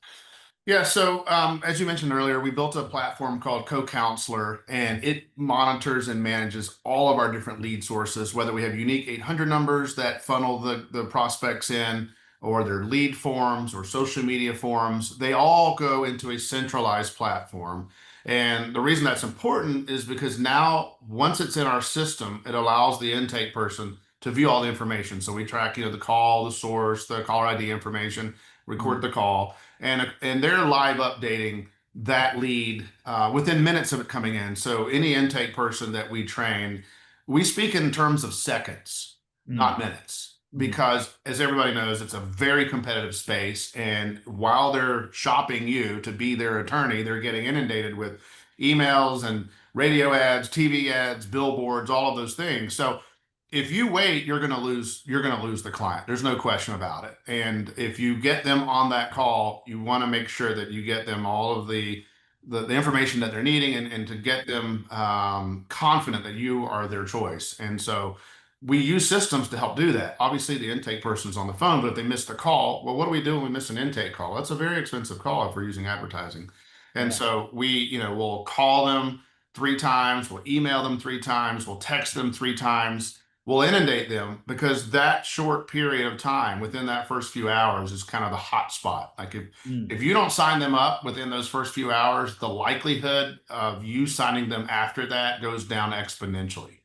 Speaker 2: Yeah, so as you mentioned earlier, we built a platform called Co-Counselor, and it monitors and manages all of our different lead sources, whether we have unique 800 numbers that funnel the prospects in, or their lead forms or social media forms. They all go into a centralized platform. And the reason that's important is because now, once it's in our system, it allows the intake person to view all the information. So we track, the call, the source, the caller ID information, record
Speaker 1: Mm,
Speaker 2: the call, and they're live updating that lead within minutes of it coming in. So any intake person that we train, we speak in terms of seconds,
Speaker 1: mm,
Speaker 2: not minutes,
Speaker 1: mm,
Speaker 2: because as everybody knows, it's a very competitive space. And while they're shopping you to be their attorney, they're getting inundated with emails and radio ads, TV ads, billboards, all of those things. So if you wait, you're going to lose the client. There's no question about it. And if you get them on that call, you want to make sure that you get them all of the information that they're needing, and to get them confident that you are their choice. And so we use systems to help do that. Obviously, the intake person's on the phone, but if they miss the call, well, what do we do when we miss an intake call? That's a very expensive call if we're using advertising. And
Speaker 1: yeah.
Speaker 2: so we'll call them 3 times, we'll email them 3 times, we'll text them 3 times, will inundate them, because that short period of time within that first few hours is kind of the hot spot. Like
Speaker 1: Mm,
Speaker 2: if you don't sign them up within those first few hours, the likelihood of you signing them after that goes down exponentially.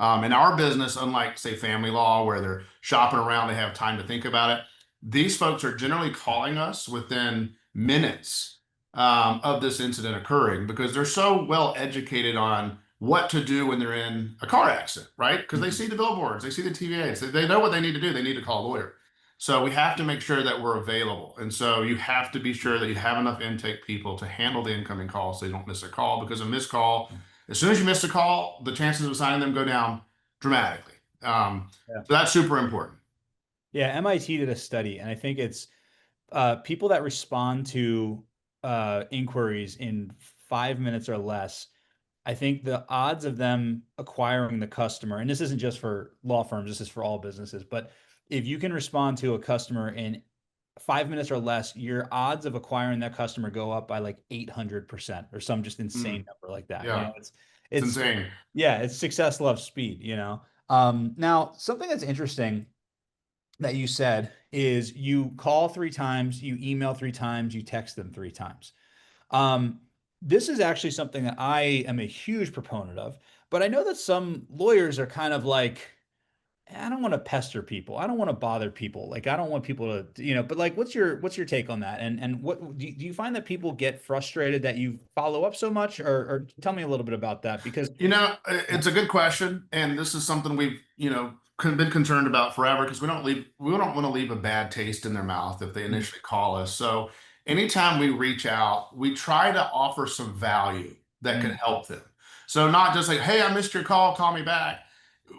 Speaker 2: In our business, unlike say family law, where they're shopping around, they have time to think about it. These folks are generally calling us within minutes of this incident occurring, because they're so well educated on what to do when they're in a car accident, right? Because they
Speaker 1: mm,
Speaker 2: see the billboards, they see the TVAs, they know what they need to do. They need to call a lawyer. So we have to make sure that we're available. And so you have to be sure that you have enough intake people to handle the incoming calls so they don't miss a call, because a missed call, as soon as you miss a call, the chances of signing them go down dramatically.
Speaker 1: yeah.
Speaker 2: So that's super important.
Speaker 1: Yeah, MIT did a study, and I think it's people that respond to inquiries in 5 minutes or less. I think the odds of them acquiring the customer, and this isn't just for law firms, this is for all businesses, but if you can respond to a customer in 5 minutes or less, your odds of acquiring that customer go up by like 800% or some just insane
Speaker 2: Mm,
Speaker 1: number like that.
Speaker 2: yeah, it's
Speaker 1: It's,
Speaker 2: insane.
Speaker 1: yeah, it's success loves speed. Now something that's interesting that you said is you call 3 times, you email 3 times, you text them 3 times. Um, this is actually something that I am a huge proponent of, but I know that some lawyers are kind of like, I don't want to pester people. I don't want to bother people. Like I don't want people to, but like what's your take on that? And what do you find that people get frustrated that you follow up so much or tell me a little bit about that because
Speaker 2: It's a good question, and this is something we've been concerned about forever, because we don't want to leave a bad taste in their mouth if they
Speaker 1: Mm,
Speaker 2: initially call us. So anytime we reach out, we try to offer some value that could
Speaker 1: mm,
Speaker 2: help them. So not just like, hey, I missed your call me back.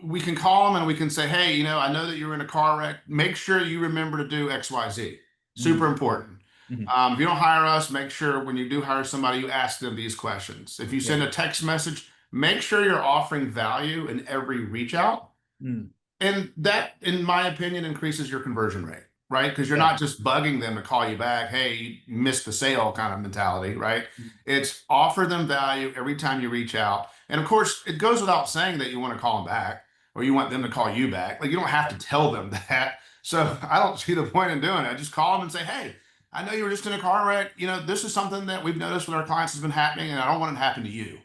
Speaker 2: We can call them and we can say, hey, I know that you were in a car wreck. Make sure you remember to do XYZ. Super
Speaker 1: mm,
Speaker 2: important.
Speaker 1: mhm.
Speaker 2: If you don't hire us, make sure when you do hire somebody, you ask them these questions. If you
Speaker 1: Yeah.
Speaker 2: send a text message, make sure you're offering value in every reach out.
Speaker 1: Mm,
Speaker 2: And that, in my opinion, increases your conversion rate, right? Because you're
Speaker 1: yeah.
Speaker 2: not just bugging them to call you back, hey, you missed the sale kind of mentality, right?
Speaker 1: Mm,
Speaker 2: It's offer them value every time you reach out. And of course, it goes without saying that you want to call them back. or you want them to call you back. Like you don't have to tell them that. So I don't see the point in doing it. I just call them and say, hey, I know you were just in a car wreck. This is something that we've noticed with our clients has been happening, and I don't want it to happen to you.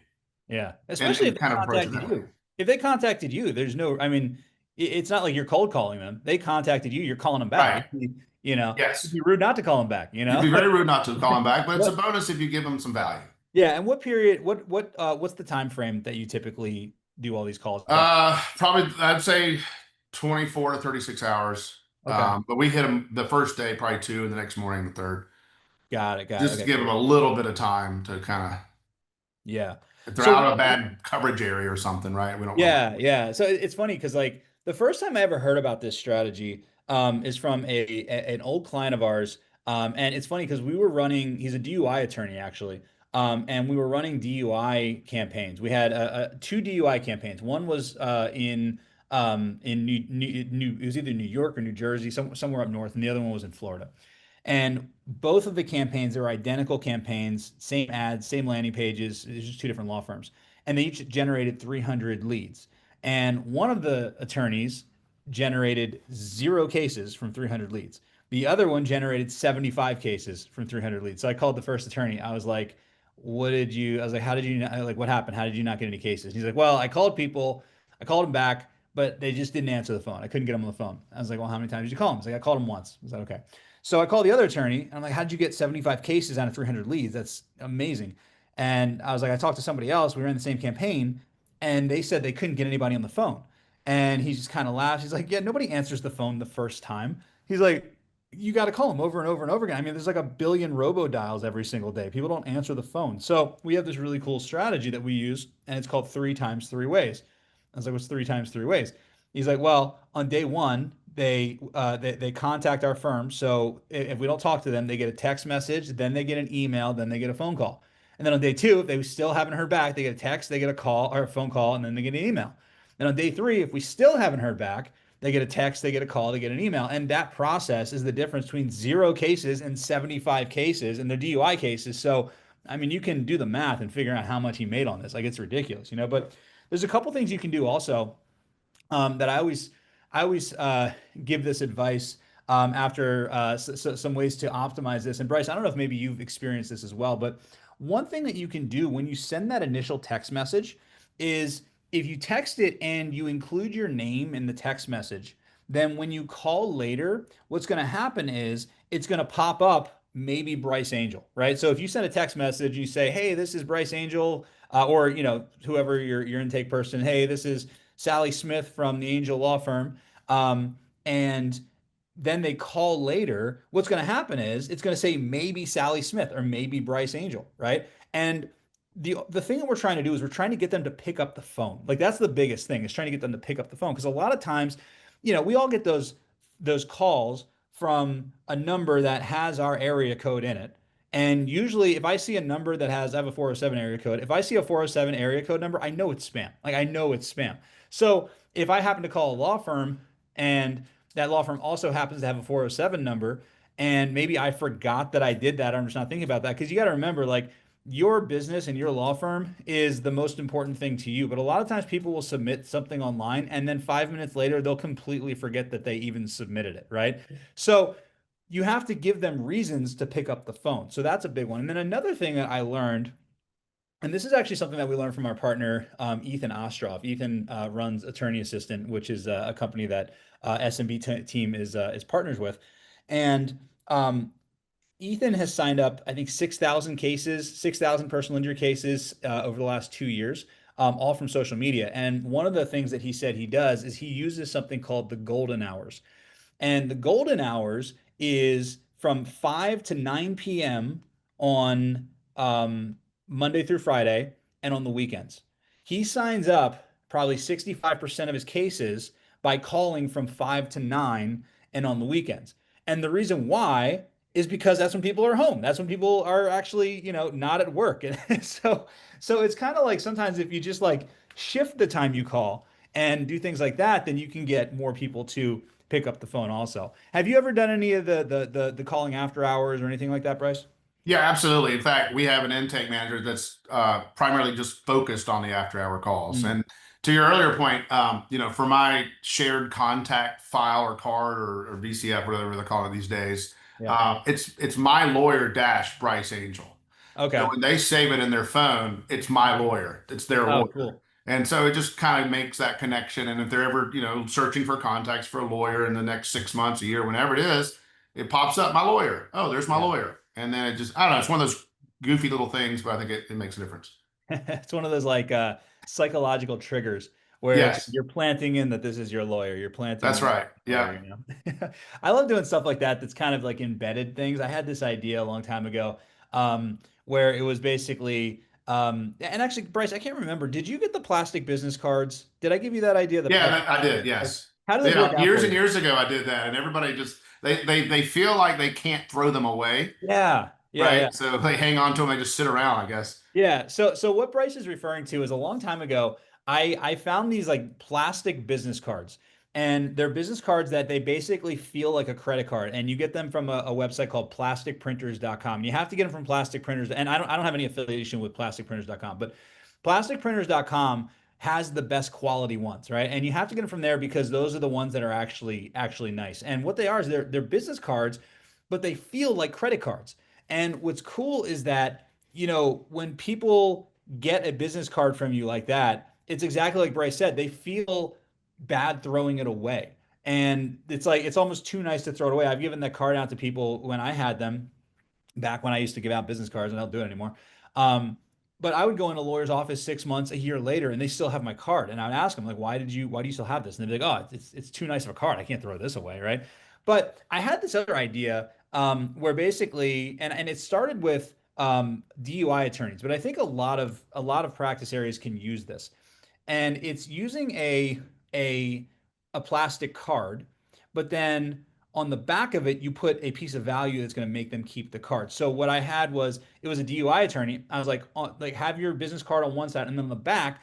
Speaker 1: Yeah,
Speaker 2: And
Speaker 1: especially if
Speaker 2: and
Speaker 1: they
Speaker 2: kind of approach it
Speaker 1: contacted
Speaker 2: that way.
Speaker 1: you. If they contacted you, there's no, I mean, it's not like you're cold calling them. They contacted you, you're calling them back.
Speaker 2: Right.
Speaker 1: It'd
Speaker 2: Yes.
Speaker 1: be rude not to call them back,
Speaker 2: You'd be very rude not to call them back, but it's a
Speaker 1: What?
Speaker 2: bonus if you give them some value.
Speaker 1: Yeah, and what period, what's the time frame that you typically do all these calls back?
Speaker 2: Probably I'd say 24 to 36 hours.
Speaker 1: Okay.
Speaker 2: But we hit them the first day, probably two, and the next morning, the third,
Speaker 1: Got it. Got it.
Speaker 2: just to
Speaker 1: Okay,
Speaker 2: give them
Speaker 1: cool.
Speaker 2: a little bit of time to kind of,
Speaker 1: Yeah.
Speaker 2: if they're
Speaker 1: So
Speaker 2: out of a bad coverage area or something, right? We don't want
Speaker 1: yeah, yeah. So it's funny because like the first time I ever heard about this strategy is from an old client of ours. And it's funny because we were running, he's a DUI attorney actually. And we were running DUI campaigns. We had two DUI campaigns. One was in it was either New York or New Jersey, somewhere up north, and the other one was in Florida. And both of the campaigns, they were identical campaigns, same ads, same landing pages. It's just two different law firms. And they each generated 300 leads. And one of the attorneys generated 0 cases from 300 leads. The other one generated 75 cases from 300 leads. So I called the first attorney. I was like, I was like, how did you not, like, what happened? How did you not get any cases? He's like, well, I called them back, but they just didn't answer the phone. I couldn't get them on the phone. I was like, well, how many times did you call them? He's like, I called them once. I said, okay. So I called the other attorney and I'm like, how'd you get 75 cases out of 300 leads? That's amazing. And I was like, I talked to somebody else. We were in the same campaign and they said they couldn't get anybody on the phone. And he just kind of laughs. He's like, yeah, nobody answers the phone the first time. He's like, you got to call them over and over and over again. I mean, there's like a billion robo dials every single day. People don't answer the phone. So we have this really cool strategy that we use, and it's called three times three ways. I was like, what's three times three ways? He's like, well, on day one, they contact our firm. So if we don't talk to them, they get a text message, then they get an email, then they get a phone call. And then on day two, if they still haven't heard back, they get a text, they get a call or a phone call, and then they get an email. And on day three, if we still haven't heard back, they get a text, they get a call, they get an email. And that process is the difference between 0 cases and 75 cases and their DUI cases. So, I mean, you can do the math and figure out how much he made on this. Like it's ridiculous. But there's a couple things you can do also that I always give this advice after some ways to optimize this. And Bryce, I don't know if maybe you've experienced this as well, but one thing that you can do when you send that initial text message is if you text it and you include your name in the text message, then when you call later, what's going to happen is it's going to pop up maybe Bryce Angell, right? So if you send a text message, you say, "Hey, this is Bryce Angell," or whoever your intake person, "Hey, this is Sally Smith from the Angel Law Firm," and then they call later, what's going to happen is it's going to say maybe Sally Smith or maybe Bryce Angell, right? And the thing that we're trying to do is we're trying to get them to pick up the phone. Like that's the biggest thing is trying to get them to pick up the phone because a lot of times, we all get those calls from a number that has our area code in it. And usually if I see a number that has I have a 407 area code, if I see a 407 area code number, I know it's spam. Like I know it's spam. So if I happen to call a law firm and that law firm also happens to have a 407 number, and maybe I forgot that I did that, I'm just not thinking about that. Because you got to remember, like, your business and your law firm is the most important thing to you. But a lot of times people will submit something online and then 5 minutes later, they'll completely forget that they even submitted it, right? So you have to give them reasons to pick up the phone. So that's a big one. And then another thing that I learned and this is actually something that we learned from our partner, Ethan Ostroff. Ethan runs Attorney Assistant, which is a company that SMB team is partners with. And Ethan has signed up, I think, 6,000 cases, 6,000 personal injury cases over the last 2 years, all from social media. And one of the things that he said he does is he uses something called the golden hours. And the golden hours is from 5 to 9 p.m. on Monday through Friday and on the weekends. He signs up probably 65% of his cases by calling from 5 to 9 and on the weekends. And the reason why is because that's when people are home. That's when people are actually, not at work. And so it's kind of like sometimes if you just like shift the time you call and do things like that, then you can get more people to pick up the phone also. Have you ever done any of the calling after hours or anything like that, Bryce?
Speaker 2: Yeah, absolutely. In fact, we have an intake manager that's primarily just focused on the after hour calls.
Speaker 1: Mm.
Speaker 2: And to your earlier point, for my shared contact file or card or VCF, whatever they're calling it these days,
Speaker 1: Yeah.
Speaker 2: it's my lawyer dash Bryce Angel. So
Speaker 1: Okay.
Speaker 2: when they save it in their phone, it's my lawyer. It's their
Speaker 1: Oh,
Speaker 2: lawyer.
Speaker 1: cool.
Speaker 2: And so it just kind of makes that connection. And if they're ever, searching for contacts for a lawyer in the next 6 months, a year, whenever it is, it pops up my lawyer. Oh, there's my
Speaker 1: Yeah.
Speaker 2: lawyer. And then it just, I don't know, it's one of those goofy little things, but I think it makes a difference.
Speaker 1: It's one of those like psychological triggers where it's
Speaker 2: Yes,
Speaker 1: you're planting in that this is your lawyer. You're planting
Speaker 2: that's
Speaker 1: in
Speaker 2: right.
Speaker 1: your lawyer,
Speaker 2: Yeah.
Speaker 1: I love doing stuff like that that's kind of like embedded things. I had this idea a long time ago where it was basically and actually Bryce, I can't remember. Did you get the plastic business cards? Did I give you that idea, the
Speaker 2: Yeah,
Speaker 1: plastic
Speaker 2: I did.
Speaker 1: business cards?
Speaker 2: Yes.
Speaker 1: How did those work
Speaker 2: Yeah.
Speaker 1: out
Speaker 2: Years
Speaker 1: for
Speaker 2: and
Speaker 1: you?
Speaker 2: years ago, I did that. And everybody just, they feel like they can't throw them away.
Speaker 1: Yeah. Yeah, yeah.
Speaker 2: Right. So they hang on to them. They just sit around, I guess.
Speaker 1: Yeah, so what Bryce is referring to is a long time ago, I found these like plastic business cards. And they're business cards that they basically feel like a credit card. And you get them from a website called plasticprinters.com. You have to get them from Plastic Printers. And I don't have any affiliation with plasticprinters.com, but plasticprinters.com has the best quality ones, right? And you have to get them from there because those are the ones that are actually nice. And what they are is they're business cards, but they feel like credit cards. And what's cool is that when people get a business card from you like that, it's exactly like Bryce said. They feel bad throwing it away. And it's like, it's almost too nice to throw it away. I've given that card out to people when I had them back when I used to give out business cards and I don't do it anymore. Um, but I would go in a lawyer's office 6 months, a year later, and they still have my card. And I would ask them, like, why do you still have this? And they'd be like, oh, it's too nice of a card. I can't throw this away, right? But I had this other idea where basically, and it started with DUI attorneys, but I think a lot of practice areas can use this, and it's using a a plastic card, but then on the back of it you put a piece of value that's going to make them keep the card. So what I had was it was a DUI attorney. I was like have your business card on one side and then on the back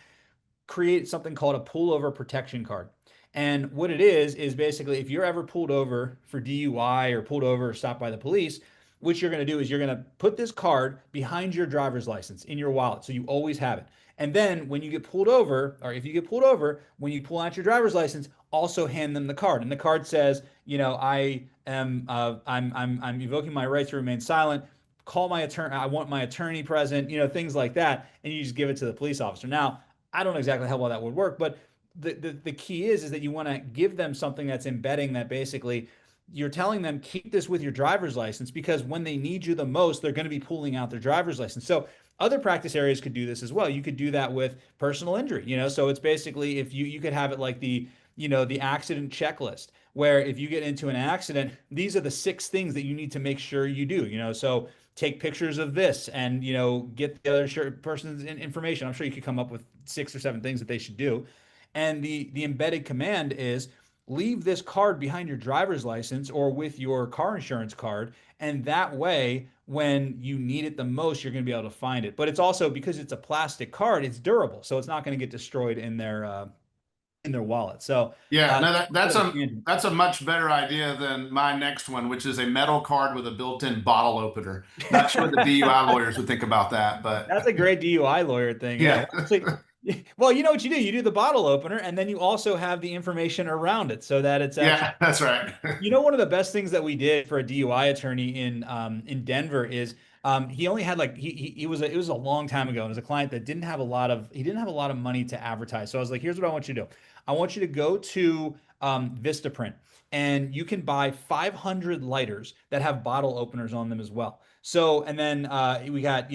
Speaker 1: create something called a pullover protection card. And what it is basically if you're ever pulled over for DUI or pulled over or stopped by the police, what you're going to do is you're going to put this card behind your driver's license in your wallet so you always have it. And then when you get pulled over, or if you get pulled over, when you pull out your driver's license, also hand them the card. And the card says, I'm evoking my right to remain silent. Call my attorney. I want my attorney present. Things like that. And you just give it to the police officer. Now, I don't know exactly how well that would work, but the key is that you want to give them something that's embedding that basically you're telling them keep this with your driver's license because when they need you the most, they're going to be pulling out their driver's license. So other practice areas could do this as well. You could do that with personal injury. So it's basically if you could have it like the accident checklist where if you get into an accident, these are the 6 things that you need to make sure you do. So take pictures of this and get the other person's information. I'm sure you could come up with 6 or 7 things that they should do. And the embedded command is leave this card behind your driver's license or with your car insurance card, and that way when you need it the most you're going to be able to find it. But it's also because it's a plastic card, it's durable, so it's not going to get destroyed in their wallet. So
Speaker 2: Yeah, no,
Speaker 1: that's a bit of a tangent.
Speaker 2: that's a much better idea than my next one, which is a metal card with a built-in bottle opener. Not sure the DUI lawyers would think about that,
Speaker 1: That's
Speaker 2: but
Speaker 1: a great DUI lawyer thing. Yeah.
Speaker 2: yeah,
Speaker 1: Well, actually, well, you know what you do? You do the bottle opener, and then you also have the information around it so that it's actually.
Speaker 2: yeah, that's right.
Speaker 1: One of the best things that we did for a DUI attorney in Denver is he only had like he was it was a long time ago, and it was a client that didn't have a lot of money to advertise. So I was like, here's what I want you to do. I want you to go to Vistaprint, and you can buy 500 lighters that have bottle openers on them as well. So, and then we got,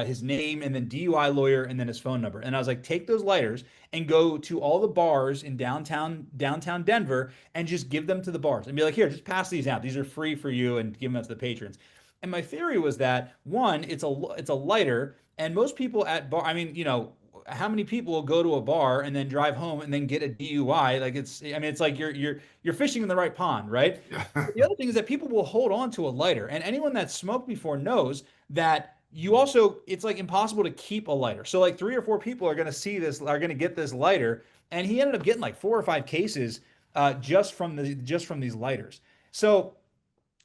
Speaker 1: his name and then DUI lawyer and then his phone number. And I was like, take those lighters and go to all the bars in downtown Denver and just give them to the bars and be like, here, just pass these out. These are free for you and give them out to the patrons. And my theory was that one, it's a lighter, and most people at bar, I mean, how many people will go to a bar and then drive home and then get a DUI? Like it's like you're fishing in the right pond, right?
Speaker 2: Yeah.
Speaker 1: But the other thing is that people will hold on to a lighter, and anyone that's smoked before knows that you also it's like impossible to keep a lighter. So like 3 or 4 people are going to get this lighter, and he ended up getting like 4 or 5 cases just from these lighters. So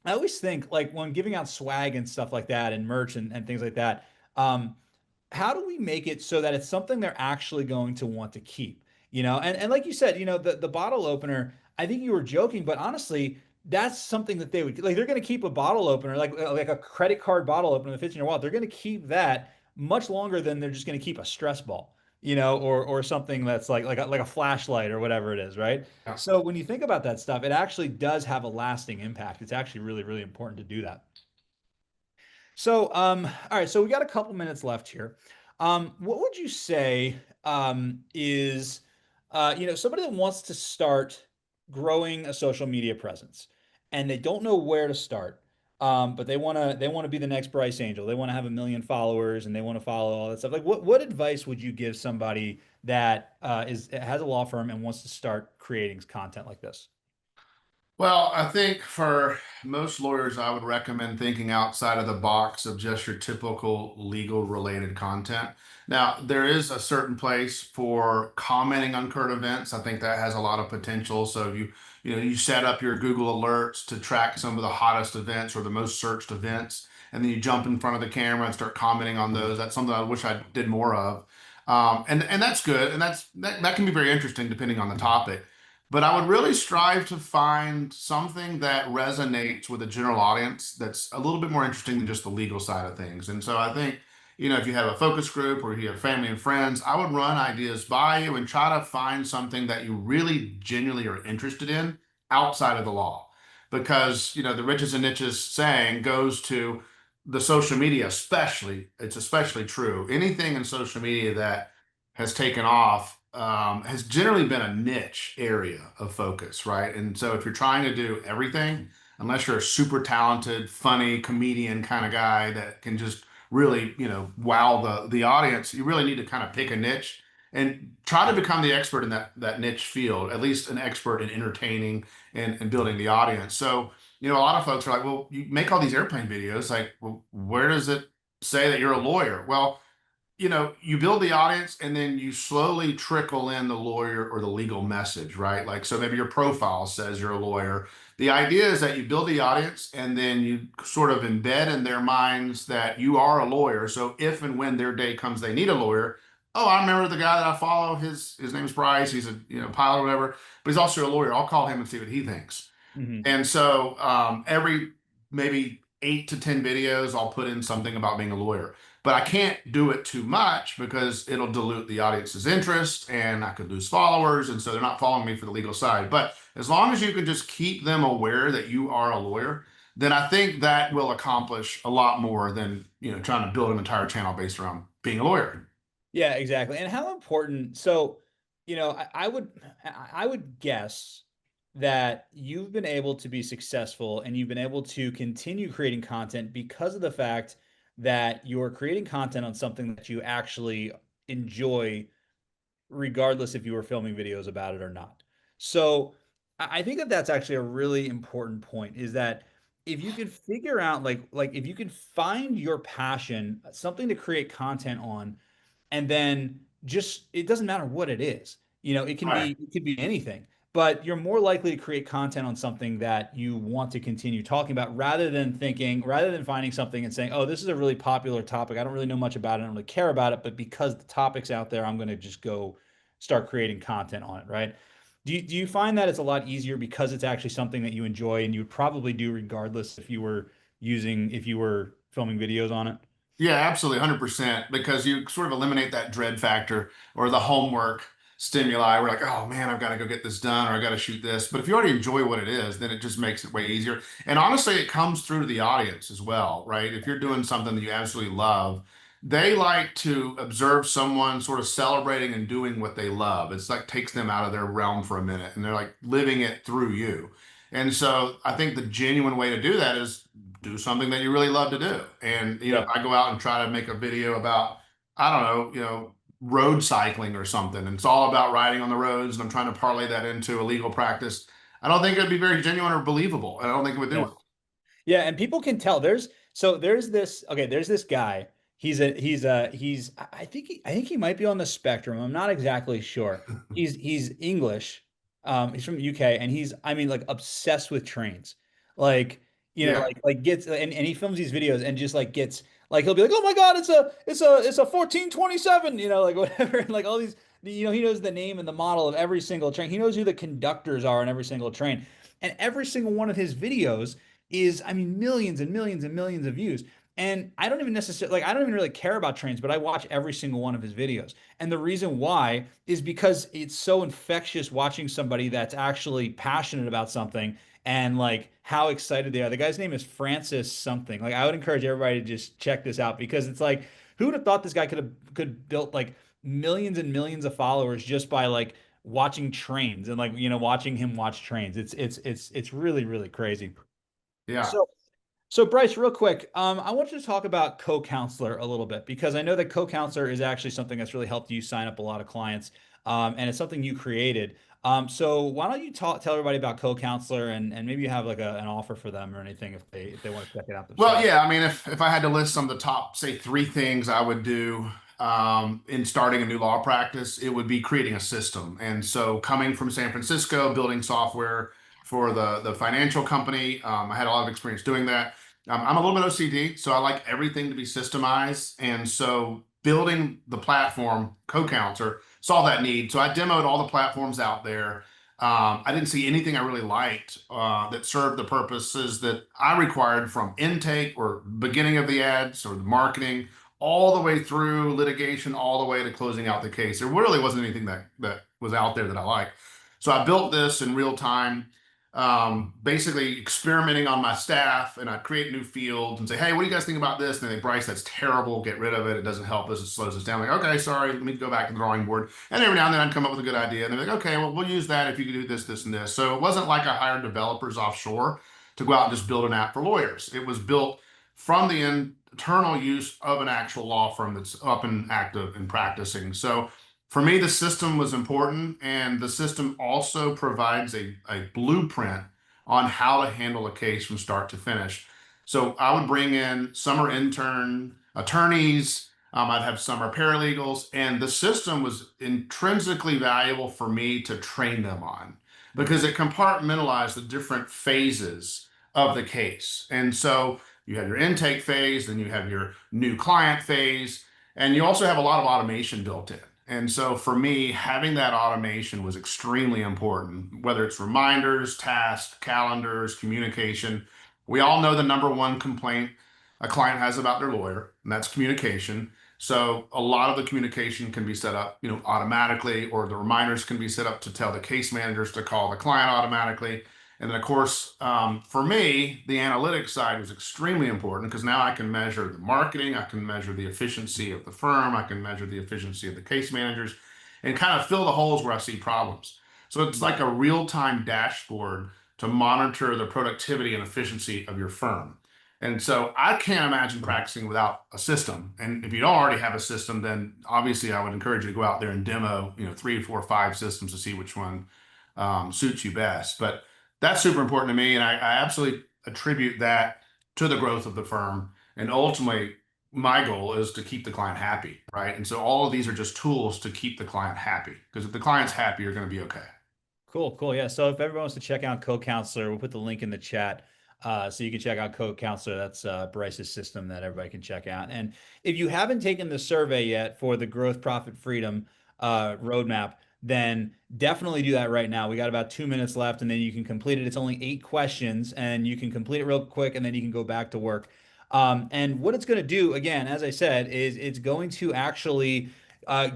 Speaker 1: I always think like when giving out swag and stuff like that and merch and things like that, how do we make it so that it's something they're actually going to want to keep? And like you said, the bottle opener, I think you were joking, but honestly, that's something that they would like. They're going to keep a bottle opener, like a credit card bottle opener that fits in your wallet. They're going to keep that much longer than they're just going to keep a stress ball, or something that's like a flashlight or whatever it is, right?
Speaker 2: Yeah.
Speaker 1: So when you think about that stuff, it actually does have a lasting impact. It's actually really, really important to do that. So, all right, so we got a couple minutes left here. What would you say is somebody that wants to start growing a social media presence and they don't know where to start, but they want to be the next Bryce Angel. They want to have 1 million followers and they want to follow all that stuff. Like, what advice would you give somebody that has a law firm and wants to start creating content like this?
Speaker 2: Well, I think for most lawyers, I would recommend thinking outside of the box of just your typical legal related content. Now, there is a certain place for commenting on current events. I think that has a lot of potential. So you set up your Google alerts to track some of the hottest events or the most searched events, and then you jump in front of the camera and start commenting on those. That's something I wish I did more of. And that's good, and that can be very interesting depending on the topic. But I would really strive to find something that resonates with a general audience that's a little bit more interesting than just the legal side of things. And so I think, if you have a focus group or you have family and friends, I would run ideas by you and try to find something that you really genuinely are interested in outside of the law. Because, the riches and niches saying goes to the social media, especially, it's especially true. Anything in social media that has taken off has generally been a niche area of focus, right? And so if you're trying to do everything, unless you're a super talented, funny comedian kind of guy that can just really, wow the audience, you really need to kind of pick a niche and try to become the expert in that niche field, at least an expert in entertaining and building the audience. So, a lot of folks are like, well, you make all these airplane videos, like, well, where does it say that you're a lawyer? Well, you build the audience and then you slowly trickle in the lawyer or the legal message, right? Like, so maybe your profile says you're a lawyer. The idea is that you build the audience and then you sort of embed in their minds that you are a lawyer. So if and when their day comes, they need a lawyer. Oh, I remember the guy that I follow. His name's Bryce. He's a pilot or whatever, but he's also a lawyer. I'll call him and see what he thinks.
Speaker 1: Hmm.
Speaker 2: And so every maybe 8 to 10 videos, I'll put in something about being a lawyer. But I can't do it too much because it'll dilute the audience's interest and I could lose followers. And so they're not following me for the legal side. But as long as you can just keep them aware that you are a lawyer, then I think that will accomplish a lot more than, trying to build an entire channel based around being a lawyer.
Speaker 1: Yeah, exactly. And how important, so, I would guess that you've been able to be successful and you've been able to continue creating content because of the fact that you're creating content on something that you actually enjoy, regardless if you were filming videos about it or not. So I think that that's actually a really important point is that if you can figure out like if you can find your passion, something to create content on, and then just it doesn't matter what it is. It can
Speaker 2: Right.
Speaker 1: be it could be anything, but you're more likely to create content on something that you want to continue talking about rather than finding something and saying, "Oh, this is a really popular topic. I don't really know much about it. I don't really care about it, but because the topic's out there, I'm going to just go start creating content on it," right? Do you find that it's a lot easier because it's actually something that you enjoy and you would probably do regardless if you were filming videos on it?
Speaker 2: Yeah, absolutely, 100%. Because you sort of eliminate that dread factor or the homework stimuli. We're like, oh man, I've got to go get this done or I got to shoot this. But if you already enjoy what it is, then it just makes it way easier. And honestly, it comes through to the audience as well, right? If you're doing something that you absolutely love, they like to observe someone sort of celebrating and doing what they love. It's like takes them out of their realm for a minute and they're like living it through you. And so I think the genuine way to do that is do something that you really love to do. And, if
Speaker 1: Yeah.
Speaker 2: I go out and try to make a video about, I don't know, road cycling or something, and it's all about riding on the roads, and I'm trying to parlay that into a legal practice, I don't think it'd be very genuine or believable. I don't think it would do
Speaker 1: Yeah.
Speaker 2: it.
Speaker 1: Yeah, and people can tell. There's this guy. I think he might be on the spectrum. I'm not exactly sure. He's English. He's from the UK and he's I mean like obsessed with trains. Like,
Speaker 2: Yeah.
Speaker 1: like gets and he films these videos and just like gets like he'll be like, "Oh my God, it's a 1427," like whatever, and like all he knows the name and the model of every single train. He knows who the conductors are on every single train. And every single one of his videos is, I mean, millions and millions and millions of views. And I don't even necessarily like I don't even really care about trains, but I watch every single one of his videos. And the reason why is because it's so infectious watching somebody that's actually passionate about something and like how excited they are. The guy's name is Francis something. Like I would encourage everybody to just check this out because it's like who would have thought this guy could built like millions and millions of followers just by like watching trains and like watching him watch trains. It's really really crazy.
Speaker 2: Yeah.
Speaker 1: So Bryce, real quick, I want you to talk about co-counselor a little bit because I know that co-counselor is actually something that's really helped you sign up a lot of clients, and it's something you created. So why don't you tell everybody about co-counselor and maybe you have like an offer for them or anything if they want to check it out
Speaker 2: Well,
Speaker 1: themselves.
Speaker 2: yeah, I mean, if I had to list some of the top, say, three things I would do in starting a new law practice, it would be creating a system. And so, coming from San Francisco, building software for the financial company, I had a lot of experience doing that. I'm a little bit OCD, so I like everything to be systemized. And so, building the platform, CoCounter, saw that need. So I demoed all the platforms out there. I didn't see anything I really liked that served the purposes that I required from intake or beginning of the ads or the marketing, all the way through litigation, all the way to closing out the case. There really wasn't anything that was out there that I liked. So I built this in real time, basically experimenting on my staff, and I'd create new fields and say, "Hey, what do you guys think about this?" And they, "Bryce, that's terrible. Get rid of it. It doesn't help us. It slows us down." Like, okay, sorry. Let me go back to the drawing board. And every now and then I'd come up with a good idea. And they're like, okay, well, we'll use that if you can do this, this, and this. So it wasn't like I hired developers offshore to go out and just build an app for lawyers. It was built from the internal use of an actual law firm that's up and active and practicing. So for me, the system was important. And the system also provides a blueprint on how to handle a case from start to finish. So I would bring in summer intern attorneys, I'd have summer paralegals, and the system was intrinsically valuable for me to train them on because it compartmentalized the different phases of the case. And so you have your intake phase, then you have your new client phase, and you also have a lot of automation built in. And so for me, having that automation was extremely important, whether it's reminders, tasks, calendars, communication. We all know the number one complaint a client has about their lawyer, and that's communication. So a lot of the communication can be set up, automatically, or the reminders can be set up to tell the case managers to call the client automatically. And then, of course, for me, the analytics side was extremely important because now I can measure the marketing, I can measure the efficiency of the firm, I can measure the efficiency of the case managers, and kind of fill the holes where I see problems. So it's like a real-time dashboard to monitor the productivity and efficiency of your firm. And so I can't imagine practicing without a system. And if you don't already have a system, then obviously I would encourage you to go out there and demo, 3, 4, 5 systems to see which one suits you best. But that's super important to me, and I absolutely attribute that to the growth of the firm. And ultimately, my goal is to keep the client happy, right? And so all of these are just tools to keep the client happy. Because if the client's happy, you're going to be okay.
Speaker 1: Cool, cool. Yeah. So if everyone wants to check out Co-Counselor, we'll put the link in the chat. So you can check out Co-Counselor. That's Bryce's system that everybody can check out. And if you haven't taken the survey yet for the Growth Profit Freedom roadmap, then definitely do that right now. We got about 2 minutes left, and then you can complete it. It's only 8 questions, and you can complete it real quick, and then you can go back to work. And what it's going to do, again, as I said, is it's going to actually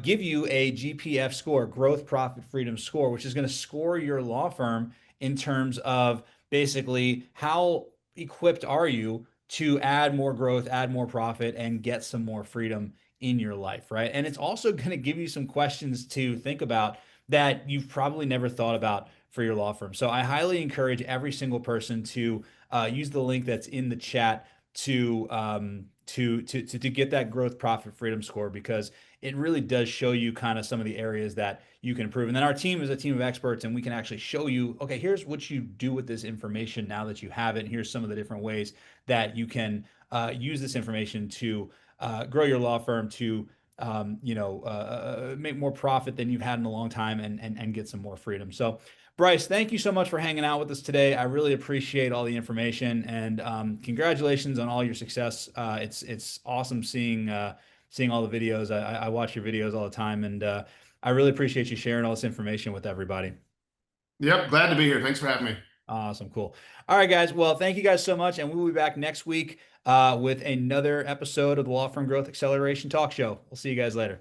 Speaker 1: give you a GPF score, growth, profit, freedom score, which is going to score your law firm in terms of basically how equipped are you to add more growth, add more profit, and get some more freedom in your life, right? And it's also going to give you some questions to think about that you've probably never thought about for your law firm. So I highly encourage every single person to use the link that's in the chat to get that growth, profit, freedom score because it really does show you kind of some of the areas that you can improve. And then our team is a team of experts, and we can actually show you, okay, here's what you do with this information now that you have it. And here's some of the different ways that you can use this information to grow your law firm, to make more profit than you've had in a long time, and get some more freedom. So, Bryce, thank you so much for hanging out with us today. I really appreciate all the information, and congratulations on all your success. It's awesome seeing all the videos. I watch your videos all the time, and I really appreciate you sharing all this information with everybody.
Speaker 2: Yep, glad to be here. Thanks for having me.
Speaker 1: Awesome. Cool. All right, guys. Well, thank you guys so much. And we will be back next week with another episode of the Law Firm Growth Acceleration Talk Show. We'll see you guys later.